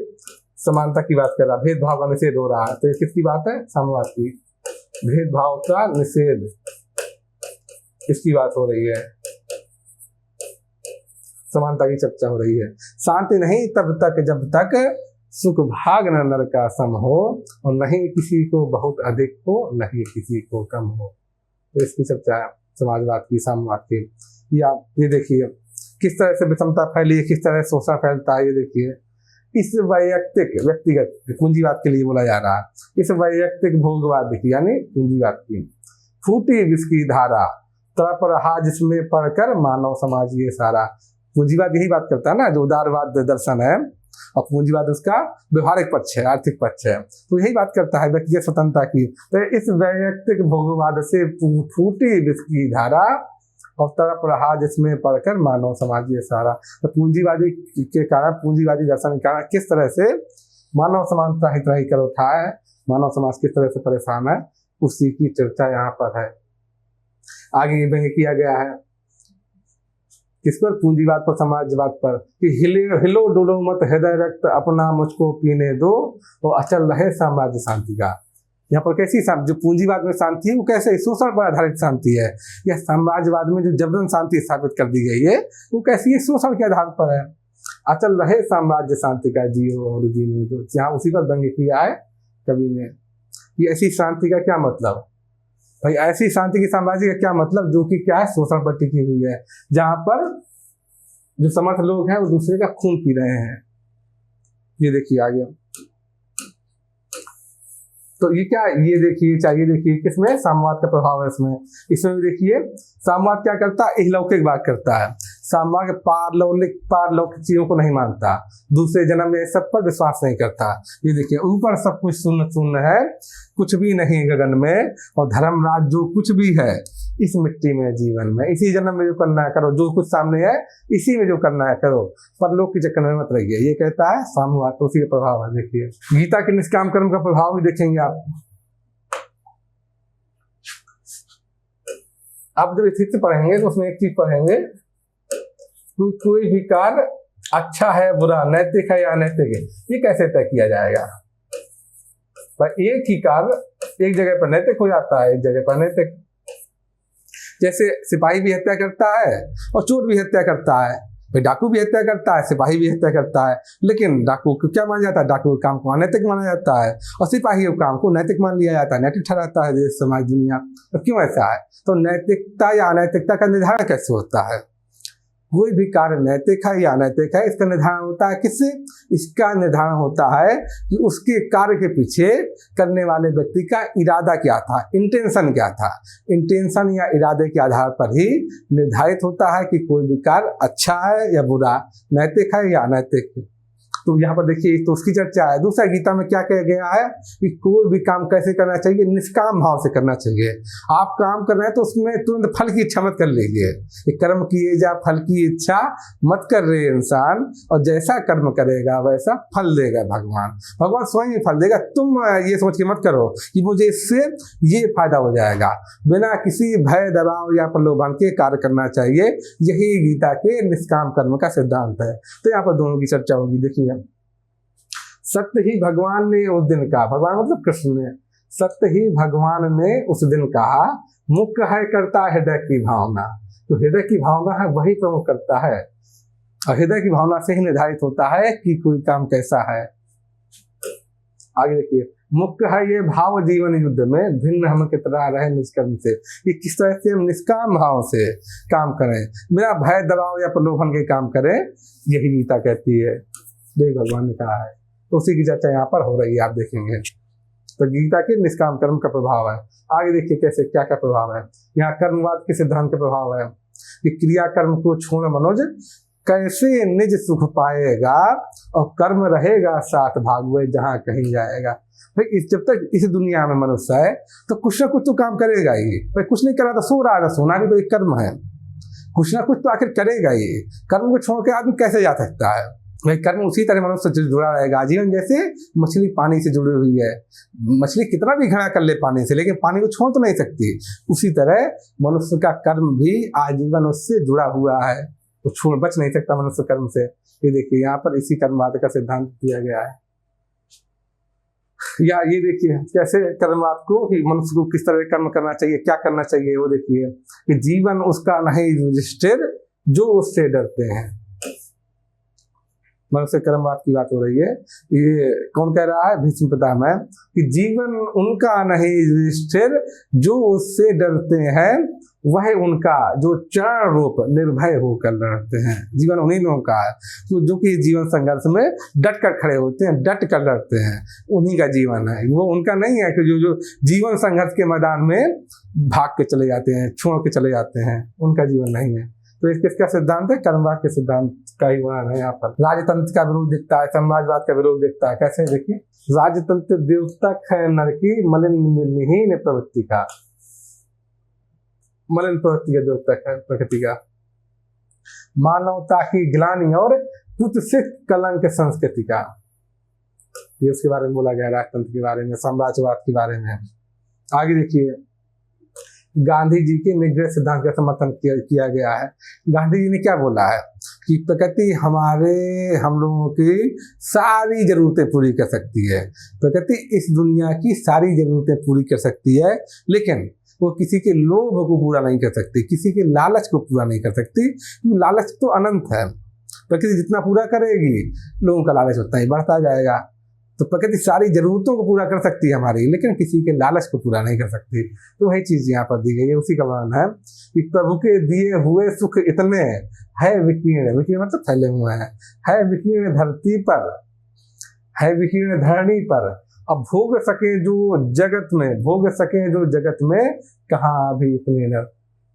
समानता की बात कर रहा, भेदभाव का निषेध हो रहा है। तो ये किसकी बात है? साम्यवाद की, भेदभाव का निषेध, इसकी बात हो रही है, समानता की चर्चा हो रही है। शांति नहीं तब तक जब तक सुख भाग न नर का सम हो, और नहीं किसी को बहुत अधिक हो, नहीं किसी को कम हो। तो इसकी चर्चा है समाजवाद की, साम्यवाद की। ये देखिए किस तरह से विषमता फैली है, किस तरह से शोषण फैलता है। ये देखिए, इस व्यक्तिगत पूंजीवाद के लिए बोला जा रहा है, इस वैयक्तिक भोगवाद देखिए, यानी पूंजीवाद की फूटी जिसकी धारा, तड़प रहा जिसमें पढ़कर मानव समाज ये सारा। पूंजीवाद यही बात करता है ना, जो उदारवाद दर्शन है, और पूंजीवाद उसका व्यवहारिक पक्ष है, आर्थिक पक्ष है। तो यही बात करता है व्यक्तिगत स्वतंत्रता की। तो इस वैयक्तिक भोगवाद से फूटी जिसकी धारा, और तड़प रहा जिसमें पढ़कर मानव समाज ये सारा। तो पूंजीवादी के कारण, पूंजीवादी दर्शन के कारण किस तरह से मानव समाज का हितग्राही कर उठा है, मानव समाज किस तरह से परेशान है, उसी की चर्चा यहाँ पर है। आगे ये किया गया है किस पर? पूंजीवाद पर, समाजवाद पर, कि हिलो डुलो मत हृदय रक्त अपना मुझको पीने दो, तो अचल रहे साम्राज्य शांति का। यहाँ पर कैसी जो पूंजीवाद में शांति है वो कैसे शोषण पर आधारित शांति है, या साम्राज्यवाद में जो जबरन शांति स्थापित कर दी गई है वो कैसी है, शोषण के आधार पर है। अचल रहे साम्राज्य शांति का जियो और जीने दो, यहाँ उसी पर व्यंग्य किया है कवि ने। ये ऐसी शांति का क्या मतलब भाई? ऐसी शांति की साम्राज्य का क्या मतलब जो कि क्या है, शोषण पर टिकी हुई है, जहां पर जो समर्थ लोग हैं वो दूसरे का खून पी रहे हैं। ये देखिए आगे, तो ये क्या, ये देखिए चाहिए, देखिए किसमें साम्यवाद का प्रभाव है इसमें भी देखिए साम्यवाद क्या करता है, इहलौकिक बात करता है। साम्यवाद पारलौकिक चीजों को नहीं मानता, दूसरे जन्म में सब पर विश्वास नहीं करता। ये देखिए, ऊपर सब कुछ शून्य शून्य है, कुछ भी नहीं गगन में, और धर्मराज जो कुछ भी है इस मिट्टी में जीवन में, इसी जन्म में जो करना है करो, जो कुछ सामने है इसी में जो करना है करो, परलोक के चक्कर में मत रहिए। ये कहता है साम्यवाद, तो उसी का प्रभाव है। देखिए गीता के निष्काम कर्म का प्रभाव भी देखेंगे आप जब स्थिति से पढ़ेंगे तो उसमें एक चीज पढ़ेंगे, कोई भी कार्य अच्छा है बुरा, नैतिक है या अनैतिक है, ये कैसे तय किया जाएगा? भाई एक ही कार्य एक जगह पर नैतिक हो जाता है, एक जगह पर अनैतिक। जैसे सिपाही भी हत्या करता है और चोर भी हत्या करता है, भाई डाकू भी हत्या करता है, सिपाही भी हत्या करता है, लेकिन डाकू को क्या माना जाता है? डाकू के काम को अनैतिक माना जाता है, और सिपाही के काम को नैतिक मान लिया जाता है, नैतिक ठहराता है देश समाज दुनिया। तो क्यों ऐसा है? तो नैतिकता या अनैतिकता का निर्धारण कैसे होता है? कोई भी कार्य नैतिक है या अनैतिक है, इसका निर्धारण होता है किससे? इसका निर्धारण होता है कि उसके कार्य के पीछे करने वाले व्यक्ति का इरादा क्या था, इंटेंशन क्या था। इंटेंशन या इरादे के आधार पर ही निर्धारित होता है कि कोई भी कार्य अच्छा है या बुरा, नैतिक है या अनैतिक। तो यहाँ पर देखिए, तो उसकी चर्चा है। दूसरा, गीता में क्या कहा गया है कि कोई भी काम कैसे करना चाहिए? निष्काम भाव से करना चाहिए। आप काम कर रहे हैं तो उसमें तुरंत फल की इच्छा मत कर लीजिए। कर्म किए जा फल की इच्छा मत कर रहे इंसान, और जैसा कर्म करेगा वैसा फल देगा भगवान। भगवान स्वयं ही फल देगा। तुम ये सोच के मत करो कि मुझे इससे ये फायदा हो जाएगा। बिना किसी भय, दबाव या प्रलोभन के कार्य करना चाहिए। यही गीता के निष्काम कर्म का सिद्धांत है। तो यहाँ पर दोनों की चर्चा होगी। देखिए, सत्य ही भगवान ने उस दिन कहा, भगवान मतलब कृष्ण ने, सत्य ही भगवान ने उस दिन कहा, मुख्य है करता हृदय की भावना। तो हृदय की भावना है वही प्रमुख करता है, और हृदय की भावना से ही निर्धारित होता है कि कोई काम कैसा है। आगे देखिए, मुख्य है ये भाव जीवन युद्ध में, भिन्न हम कितना रहे निष्कर्म से। कि किस तरह से हम निष्काम भाव से काम करें, बिना भय, दबाव या प्रलोभन के काम करें, यही गीता कहती है, यही भगवान ने कहा है। तो उसी की चर्चा यहाँ पर हो रही है, आप देखेंगे। तो गीता के निष्काम कर्म का प्रभाव है। आगे देखिए कैसे, क्या क्या प्रभाव है। यहाँ कर्मवाद के सिद्धांत का प्रभाव है कि क्रिया कर्म को छोड़ मनुज कैसे निज सुख पाएगा, और कर्म रहेगा साथ भागवे जहाँ कहीं जाएगा। भाई जब तक इस दुनिया में मनुष्य है तो कुछ ना कुछ तो काम करेगा ही। भाई कुछ नहीं करा तो सो रहा है, सोना भी तो एक कर्म है। कुछ ना कुछ तो आखिर करेगा ही। कर्म को छोड़ के आदमी कैसे जा सकता है? भाई कर्म उसी तरह मनुष्य से जुड़ा रहेगा। जीवन जैसे मछली पानी से जुड़ी हुई है, मछली कितना भी घड़ा कर ले पानी से, लेकिन पानी को छोड़ तो नहीं सकती। उसी तरह मनुष्य का कर्म भी आजीवन उससे जुड़ा हुआ है, तो छोड़ बच नहीं सकता मनुष्य कर्म से। ये देखिए, यहाँ पर इसी कर्मवाद का सिद्धांत दिया गया है। या ये देखिए कैसे कर्मवाद को, कि मनुष्य को किस तरह कर्म करना चाहिए, क्या करना चाहिए। वो देखिए कि जीवन उसका नहीं युधिष्ठिर जो उससे डरते हैं। मनुष्य कर्मवाद की बात हो रही है। ये कौन कह रहा है? भीष्म पितामह, कि जीवन उनका नहीं युधिष्ठिर जो उससे डरते हैं, वह उनका जो चरण रूप निर्भय होकर लड़ते हैं। जीवन उन्हीं लोगों का है जो कि जीवन संघर्ष में डट कर खड़े होते हैं, डट कर लड़ते हैं, उन्हीं का जीवन है। वो उनका नहीं है कि जो जीवन संघर्ष के मैदान में भाग के चले जाते हैं, छोड़ के चले जाते हैं, उनका जीवन नहीं है। तो इस किसका सिद्धांत है? कर्मवाद के सिद्धांत का ही वर्णन है यहाँ पर। राजतंत्र का विरोध दिखता है, समाजवाद का विरोध दिखता है। कैसे? देखिए, राजतंत्र द्योतक है नर की, मलिन प्रवृत्ति का, मलिन प्रवृत्ति का द्योतक है प्रकृति का, मानवता की ग्लानि और कुत्सित कलंक संस्कृति का। ये उसके बारे में बोला गया, राजतंत्र के बारे में, साम्राज्यवाद के बारे में। आगे देखिए, गांधी जी के निग्रह सिद्धांत का समर्थन किया गया है। गांधी जी ने क्या बोला है कि प्रकृति हम लोगों की सारी जरूरतें पूरी कर सकती है। प्रकृति इस दुनिया की सारी जरूरतें पूरी कर सकती है, लेकिन वो किसी के लोभ को पूरा नहीं कर सकती, किसी के लालच को पूरा नहीं कर सकती। लालच तो अनंत है, प्रकृति जितना पूरा करेगी लोगों का लालच उतना ही बढ़ता जाएगा। तो प्रकृति सारी जरूरतों को पूरा कर सकती है हमारी, लेकिन किसी के लालच को पूरा नहीं कर सकती। तो वही चीज यहाँ पर दी गई है, उसी का वर्णन है कि प्रभु के दिए हुए सुख इतने है विकीर्ण, विकीर्ण मतलब फैले हुए हैं, है विकीर्ण धरती पर, है विकीर्ण धरणी पर। अब भोग सके जो जगत में, भोग सके जो जगत में, कहाँ अभी इतने न।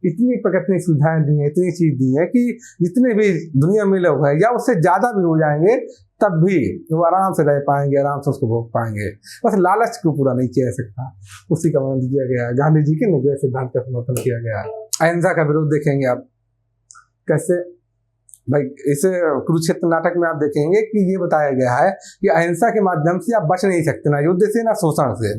इतनी प्रकृति ने सुविधाएं दी है, इतनी चीज दी है कि जितने भी दुनिया में लोग हैं या उससे ज्यादा भी हो जाएंगे, तब भी वो आराम से रह पाएंगे, आराम से उसको भोग पाएंगे। बस लालच को पूरा नहीं किया जा सकता। उसी का वर्णन किया गया है। गांधी जी के निग्रह सिद्धांत का समर्थन किया गया है। अहिंसा का विरोध देखेंगे आप कैसे। भाई इसे कुरुक्षेत्र नाटक में आप देखेंगे कि ये बताया गया है कि अहिंसा के माध्यम से आप बच नहीं सकते, ना युद्ध से ना शोषण से।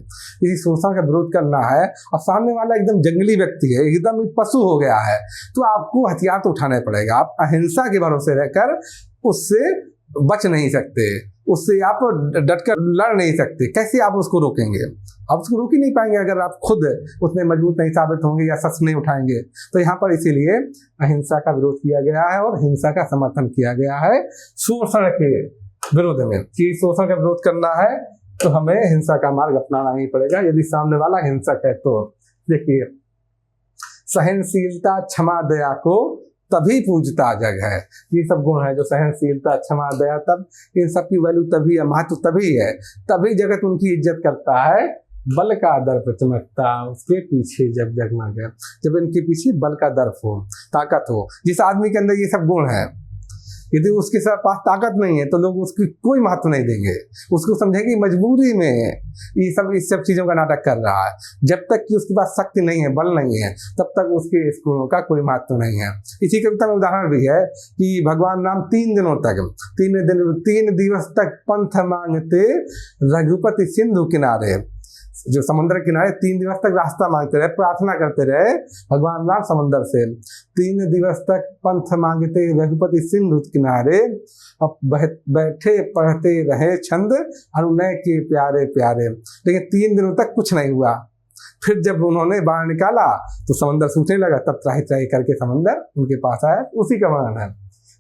इसी शोषण का विरोध करना है और सामने वाला एकदम जंगली व्यक्ति है, एकदम पशु हो गया है, तो आपको हथियार तो उठाना पड़ेगा। आप अहिंसा के भरोसे रहकर उससे बच नहीं सकते, उससे आप डटकर लड़ नहीं सकते, कैसे आप उसको रोकेंगे? आप उसको रोक ही नहीं पाएंगे अगर आप खुद उतने मजबूत नहीं साबित होंगे या शस्त्र नहीं उठाएंगे। तो यहाँ पर इसीलिए अहिंसा का विरोध किया गया है और हिंसा का समर्थन किया गया है शोषण के विरोध में, कि शोषण का विरोध करना है तो हमें हिंसा का मार्ग अपनाना ही पड़ेगा यदि सामने वाला हिंसक है तो। देखिए, सहनशीलता, क्षमा, दया को तभी पूजता जग है। ये सब गुण है जो सहनशीलता, क्षमा, दया, तब इन सब की वैल्यू तभी है, महत्व तभी है, तभी जगत उनकी इज्जत करता है। बल का दर्प चमकता उसके पीछे जब जगमग है, जब इनके पीछे बल का दर्प हो, ताकत हो। जिस आदमी के अंदर ये सब गुण है, यदि उसके पास ताकत नहीं है तो लोग उसकी कोई महत्व नहीं देंगे, उसको समझेंगे मजबूरी में ये इस सब चीजों का नाटक कर रहा है। जब तक कि उसके पास शक्ति नहीं है, बल नहीं है, तब तक उसके इस गुणों का कोई महत्व नहीं है। इसी कविता में उदाहरण भी है कि भगवान राम 3 दिनों तक 3 दिवस तक पंथ मांगते रघुपति सिंधु किनारे, जो समुद्र किनारे 3 दिवस तक रास्ता मांगते रहे, प्रार्थना करते रहे भगवान राम समंदर से। 3 दिवस तक पंथ मांगते रघुपति सिंधु किनारे, अब बैठे पढ़ते रहे छंद अनुनय के प्यारे प्यारे। लेकिन 3 दिनों तक कुछ नहीं हुआ। फिर जब उन्होंने बाण निकाला तो समंदर सूखने लगा, तब त्राही त्राही करके समंदर उनके पास आया। उसी का वर्णन है।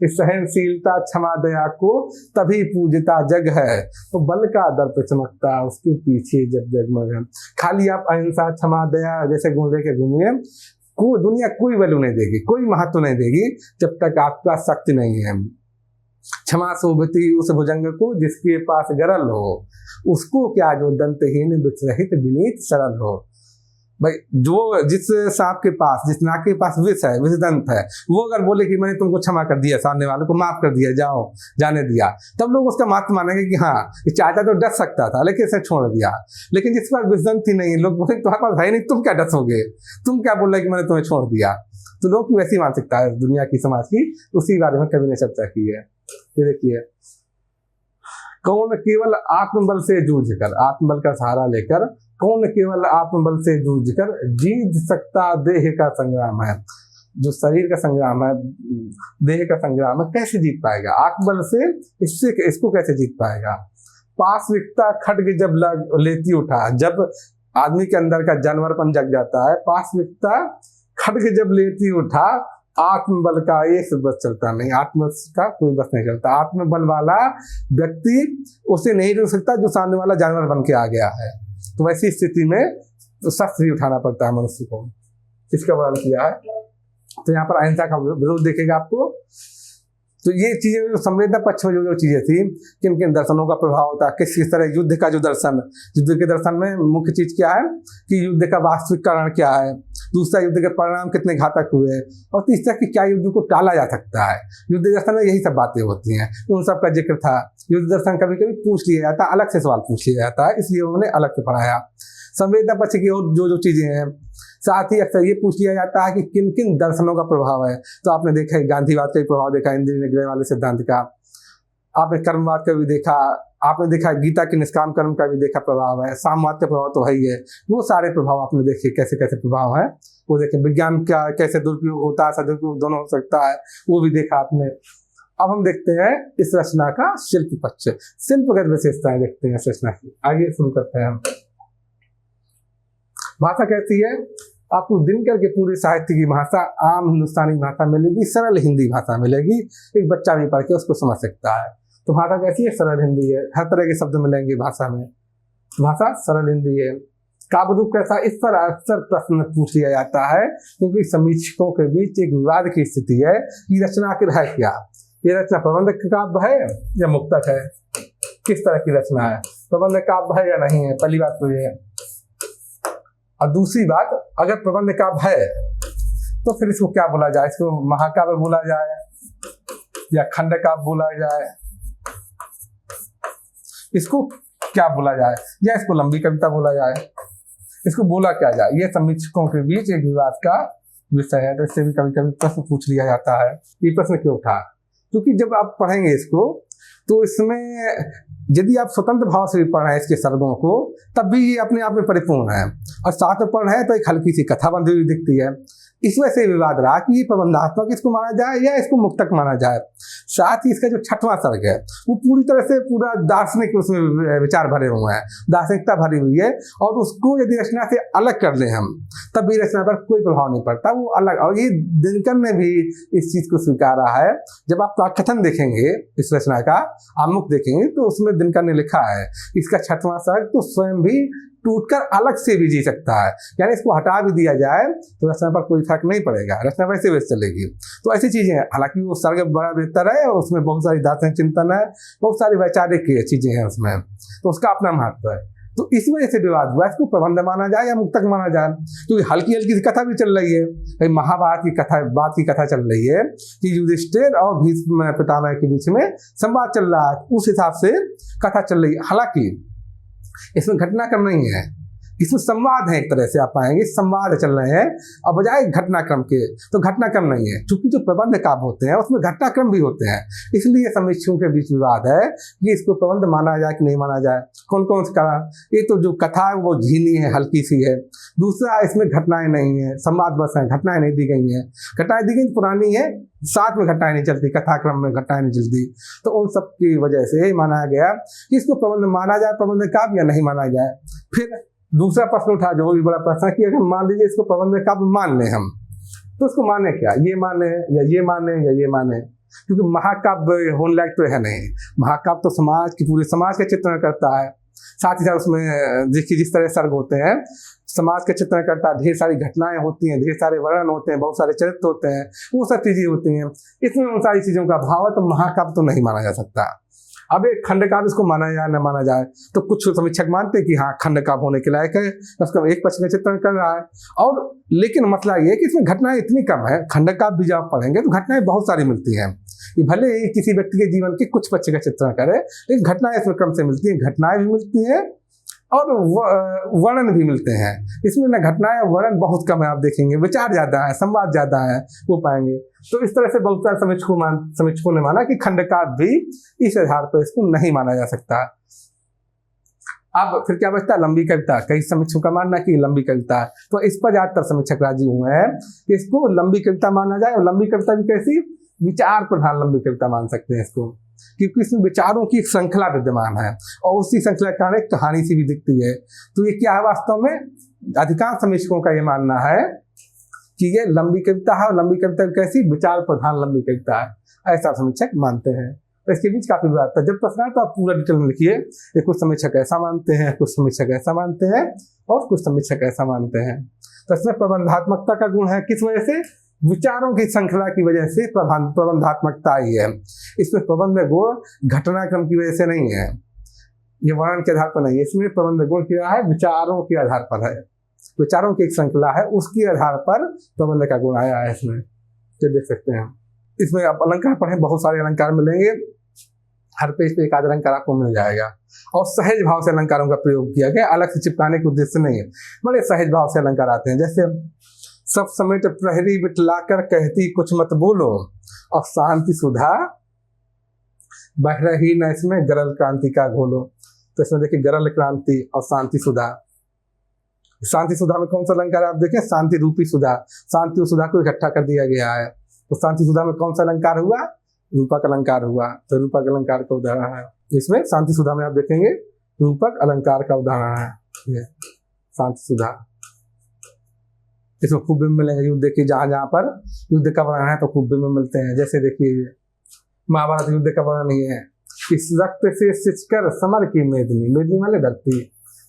इस सहनशीलता, क्षमा, दया को तभी पूजता जग है, तो बल का दर्प चमकता उसके पीछे जब जगमग है। खाली आप अहिंसा, क्षमा, दया जैसे गुण लेके घूमिए, दुनिया कोई वैल्यू नहीं देगी, कोई महत्व नहीं देगी जब तक आपके पास शक्ति नहीं है। क्षमा शोभती उस भुजंग को जिसके पास गरल हो, उसको क्या जो दंतहीन विषरहित विनीत सरल हो। भाई, जो जिस सांप के पास, जिस नाग के पास विष है, विष दंत है, वो अगर बोले कि मैंने तुमको क्षमा कर दिया, सामने वाले को माफ कर दिया, जाओ जाने दिया, तब लोग उसका महत्व मानेंगे कि हाँ ये चाहता तो डस सकता था लेकिन इसे छोड़ दिया। लेकिन जिस पर विष दंत ही नहीं, लोग बोले तुम्हारे पास है नहीं, तुम क्या डसोगे, तुम क्या बोल रहे कि मैंने तुम्हें छोड़ दिया। तो लोग की वैसी मानसिकता है दुनिया की, समाज की, उसी बारे में कवि ने चर्चा की है। ये देखिए, कौन केवल आत्मबल से जूझ कर, आत्मबल का सहारा लेकर, कौन केवल आत्मबल से जूझ कर जीत सकता देह का संग्राम है। जो शरीर का संग्राम है, देह का संग्राम है, कैसे जीत पाएगा आत्मबल से, इसको कैसे जीत पाएगा। पाशविकता खड्ग जब लेती उठा, जब आदमी के अंदर का जानवरपन जग जाता है, पाशविकता खड्ग जब लेती उठा, आत्मबल का एक बस चलता नहीं, आत्म का कोई बस नहीं चलता। आत्मबल वाला व्यक्ति उसे नहीं रोक सकता जो सामने वाला जानवर बन के आ गया है। तो वैसी स्थिति में तो शस्त्र ही उठाना पड़ता है मनुष्य को। इसका वर्णन किया है। तो यहाँ पर अहिंसा का विरोध देखेगा आपको। तो ये चीजें संवेदना पक्ष में जो चीजें थी, किन किन दर्शनों का प्रभाव होता है, किस तरह युद्ध का जो दर्शन, युद्ध के दर्शन में मुख्य चीज क्या है कि युद्ध का वास्तविक कारण क्या है, दूसरा युद्ध के परिणाम कितने घातक हुए, और तीसरा कि क्या युद्ध को टाला जा सकता है। युद्ध दर्शन में यही सब बातें होती हैं, उन सब का जिक्र था। युद्ध दर्शन कभी कभी पूछ लिया जाता है, अलग से सवाल पूछ लिया जाता है, इसलिए उन्होंने अलग से पढ़ाया। संवेदना पक्ष की और जो चीजें हैं, साथ ही अक्सर ये पूछ लिया जाता है कि किन किन दर्शनों का प्रभाव है। तो आपने देखा है गांधीवाद का भी प्रभाव देखा, इंद्रिय निग्रह वाले सिद्धांत का, आपने कर्मवाद का भी देखा, आपने देखा गीता के निष्काम कर्म का भी देखा प्रभाव है, सामवाद का प्रभाव तो है ही है। वो सारे प्रभाव आपने देखे कैसे कैसे प्रभाव है, वो देखे। विज्ञान का कैसे दुरुपयोग होता है, सदुपयोग दोनों हो सकता है, वो भी देखा आपने। अब हम देखते हैं इस रचना का शिल्प पक्ष, शिल्पगत विशेषताएं देखते हैं इस रचना की। आगे शुरू करते हैं हम। भाषा कैसी है, आपको दिनकर के पूरे साहित्य की भाषा आम हिंदुस्तानी भाषा मिलेगी, सरल हिंदी भाषा मिलेगी, एक बच्चा भी पढ़ के उसको समझ सकता है। तो भाषा कैसी है, सरल हिंदी है, हर तरह के शब्द मिलेंगे भाषा में, भाषा सरल हिंदी है। काव्य रूप कैसा, इस पर अक्सर प्रश्न पूछ लिया जाता है, क्योंकि समीक्षकों के बीच एक विवाद की स्थिति है कि रचना आखिर है क्या, ये रचना प्रबंधक काव्य है या मुक्तक है, किस तरह की रचना है, प्रबंधक काव्य है या नहीं है, पहली बात तो ये है। और दूसरी बात, अगर प्रबंध काव्य है तो फिर इसको क्या बोला जाए, इसको महाकाव्य बोला जाए या खंड काव्य बोला जाए, इसको क्या बोला जाए, या इसको लंबी कविता बोला जाए, इसको बोला क्या जाए, ये समीक्षकों के बीच एक विवाद का विषय है। तो इससे भी कभी कभी प्रश्न पूछ लिया जाता है। ये प्रश्न क्यों उठा, क्योंकि जब आप पढ़ेंगे इसको तो इसमें यदि आप स्वतंत्र भाव से भी पढ़ रहे हैं इसके सर्गों को, तब भी ये अपने आप में परिपूर्ण है, और साथ में पढ़ रहे हैं तो एक हल्की सी कथा बंधी हुई दिखती है। इस वजह से विवाद रहा कि ये प्रबंधात्मक इसको माना जाए या इसको मुक्तक माना जाए। साथ ही इसका जो छठवां सर्ग है वो पूरी तरह से पूरा दार्शनिक उसमें विचार भरे हुए हैं, दार्शनिकता भरी हुई है, और उसको यदि रचना से अलग कर लें हम तब भी रचना पर कोई प्रभाव नहीं पड़ता, वो अलग। और ये दिनकर ने भी इस चीज को स्वीकारा है। जब आप प्राकथन देखेंगे इस रचना का, आमुख देखेंगे, तो उसमें दिनकर ने लिखा है इसका छठवां सर्ग तो स्वयं भी टूटकर अलग से भी जी सकता है, यानी इसको हटा भी दिया जाए तो रचना पर कोई फर्क नहीं पड़ेगा, रचना वैसे वैसे चलेगी। तो ऐसी चीजें हैं। हालांकि वो सर्ग बड़ा बेहतर है और उसमें बहुत सारी दार्शनिक चिंतन है, बहुत सारी वैचारिक चीजें हैं उसमें, तो उसका अपना महत्व है। तो इस वजह से विवाद हुआ, इसको प्रबंध माना जाए या मुक्तक माना जाए, क्योंकि हल्की हल्की कथा भी चल रही है। महाभारत की कथा, बात की कथा चल रही है कि युधिष्ठिर और भीष्म पितामह के बीच में संवाद चल रहा है, उस हिसाब से कथा चल रही है। हालांकि इसमें घटनाक्रम नहीं है, इसमें संवाद है, एक तरह से आप पाएंगे संवाद चल रहे हैं और बजाय घटनाक्रम के। तो घटनाक्रम नहीं है, क्योंकि जो प्रबंध काव्य होते हैं उसमें घटनाक्रम भी होते हैं, इसलिए समीक्षकों के बीच विवाद है कि इसको प्रबंध माना जाए कि नहीं माना जाए। कौन कौन सा? एक तो जो कथा है वो झीनी है, हल्की सी है। दूसरा, इसमें घटनाएं नहीं है, संवाद बस है, घटनाएं नहीं दी गई हैं। घटनाएं दी गई पुरानी है, साथ में घटनाएं नहीं चलती, कथाक्रम में घटनाएं नहीं चलती। तो उन सब की वजह से यही माना गया कि इसको प्रबंध माना जाए, प्रबंध काव्य या नहीं माना जाए। फिर दूसरा प्रश्न उठा, जो भी बड़ा प्रश्न है कि अगर मान लीजिए इसको प्रबंध काव्य मान लें हम, तो इसको माने क्या? ये माने या ये माने या ये माने? क्योंकि महाकाव्य होने लायक तो है नहीं। महाकाव्य तो समाज की, पूरे समाज का चित्रण करता है, साथ ही साथ उसमें देखिए जिस तरह सर्ग होते हैं समाज का चित्रण करता है, ढेर सारी घटनाएं होती हैं, ढेर सारे वर्णन होते हैं, बहुत सारे चरित्र होते हैं, वो सब चीजें होती हैं, इसमें उन सारी चीजों का अभाव है, तो महाकाव्य तो नहीं माना जा सकता। अब एक खंड काव्य इसको माना जाए न माना जाए, तो कुछ समीक्षक मानते हैं कि हाँ खंड काव्य होने के लायक है, उसका एक पक्ष का चित्रण कर रहा है। और लेकिन मसला ये है कि इसमें घटनाएं इतनी कम है, खंड काव्य भी जब आप पढ़ेंगे तो घटनाएं बहुत सारी मिलती हैं। ये भले ही किसी व्यक्ति के जीवन के कुछ पक्ष का चित्रण करे, लेकिन घटनाएं इसमें कम से मिलती हैं, घटनाएं भी मिलती हैं और वर्णन भी मिलते हैं। इसमें ना घटनाएं वर्णन बहुत कम है, आप देखेंगे विचार ज्यादा है, संवाद ज्यादा है, वो पाएंगे। तो इस तरह से बहुत सारे समीक्षकों ने माना कि खंड काव्य भी इस आधार पर इसको नहीं माना जा सकता। अब फिर क्या बचता है? लंबी कविता। कई समीक्षकों का मानना कि लंबी कविता है, तो इस पर ज्यादातर समीक्षक राजी हुए हैं कि इसको लंबी कविता माना जाए। और लंबी कविता भी कैसी? विचार प्रधान लंबी कविता मान सकते हैं इसको, क्योंकि इसमें विचारों की एक श्रृंखला विद्यमान है और उसी श्रृंखला के कारण एक कहानी सी भी दिखती है। तो ये क्या है वास्तव में? अधिकांश समीक्षकों का ये मानना है कि ये लंबी कविता है, और लंबी कविता कैसी? विचार प्रधान लंबी कविता है, ऐसा समीक्षक मानते हैं। तो इसके बीच काफी विवाद था। जब प्रश्न है तो आप पूरा डिटेल में लिखिए। ये कुछ समीक्षक ऐसा मानते हैं, कुछ समीक्षक ऐसा मानते हैं और कुछ समीक्षक ऐसा मानते हैं। तो इसमें प्रबंधात्मकता का गुण है, किस वजह से? विचारों की श्रृंखला की वजह से प्रबंधात्मकता ही है। इसमें प्रबंध गुण घटनाक्रम की वजह से नहीं है, ये वर्णन के आधार पर नहीं है। इसमें प्रबंध गुण क्या है? विचारों के आधार पर है, विचारों की एक श्रृंखला है, उसके आधार पर प्रबंध का गुण आया है इसमें, जो देख सकते हैं। इसमें आप अलंकार पढ़ें, बहुत सारे अलंकार मिलेंगे, हर पेज पे एक आध अलंकार आपको मिल जाएगा। और सहज भाव से अलंकारों का प्रयोग किया गया, अलग से चिपकाने के उद्देश्य नहीं है, बड़े सहज भाव से अलंकार आते हैं। जैसे सब समेट प्रहरी बिटलाकर कहती कुछ मत बोलो, और शांति सुधा बह रही न इसमें गरल क्रांति का घोलो। तो इसमें देखिए गरल क्रांति और शांति सुधा। शांति सुधा में कौन सा अलंकार आप देखें? शांति रूपी सुधा, शांति और सुधा को इकट्ठा कर दिया गया है। तो शांति सुधा में कौन सा अलंकार हुआ? रूपक अलंकार हुआ। तो रूपक अलंकार का उदाहरण है इसमें। शांति सुधा में आप देखेंगे रूपक अलंकार का उदाहरण है ये शांति सुधा। इसमें खूब बिंब मिलेंगे युद्ध के, जहां जहां पर युद्ध का वर्णन है तो खूब बिंब मिलते हैं। जैसे देखिए महाभारत युद्ध का वर्णन नहीं है, इस रक्त से सिंचकर समर की मेदनी, मेदनी माने धरती,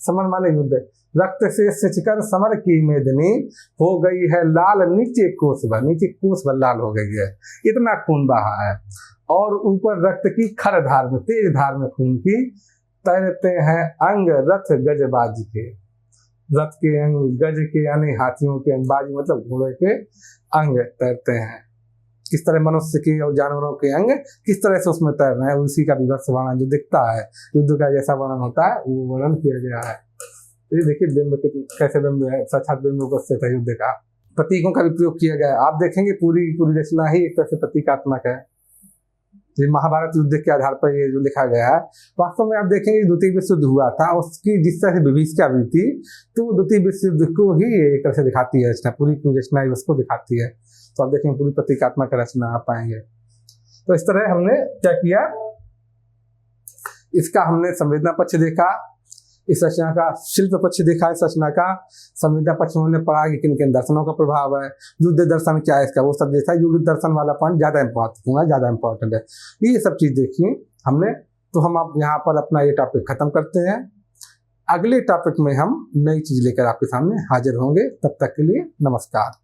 समर माने युद्ध, रक्त से सिंचकर समर की मेदनी हो गई है लाल नीचे कोस भर, नीचे कोस भर लाल हो गई है, इतना खून बहा है। और ऊपर रक्त की खर धार में, तेज धार में खून की तैरते हैं अंग रथ गजबाज के, रथ के अंग, गज के यानी हाथियों के अंग, बाजी मतलब घोड़े के अंग तैरते हैं। किस तरह मनुष्य के और जानवरों के अंग किस तरह से उसमें तैर रहे हैं, उसी का विभत्स वर्णन जो दिखता है युद्ध का जैसा वर्णन होता है वो वर्णन किया गया है। ये देखिए बिंब कैसे बिंब है, साक्षात बिंब उपस्थित है युद्ध का। प्रतीकों का भी प्रयोग किया गया है, आप देखेंगे पूरी रचना ही एक तरह से प्रतीकात्मक है। ये महाभारत युद्ध के आधार पर ये जो लिखा गया है, वास्तव में आप देखेंगे द्वितीय विश्व युद्ध हुआ था, उसकी जिस तरह से विभीषिका हुई थी, तो द्वितीय विश्व युद्ध को ही एक तरह से दिखाती है रचना, पूरी रचना उसको दिखाती है। तो आप देखेंगे पूरी प्रतीकात्मक रचना आप पाएंगे। तो इस तरह हमने क्या किया, इसका हमने संवेदना पक्ष देखा, इस रचना का शिल्प पक्ष देखा, इस रचना का संवेदना पक्ष में हमने पढ़ा कि किन किन दर्शनों का प्रभाव है, युद्ध दर्शन क्या है इसका, वो सब देखा। युद्ध दर्शन वाला पॉइंट ज़्यादा इंपॉर्टेंट है, ये सब चीज़ देखी हमने। तो हम अब यहाँ पर अपना ये टॉपिक खत्म करते हैं। अगले टॉपिक में हम नई चीज़ लेकर आपके सामने हाजिर होंगे। तब तक के लिए नमस्कार।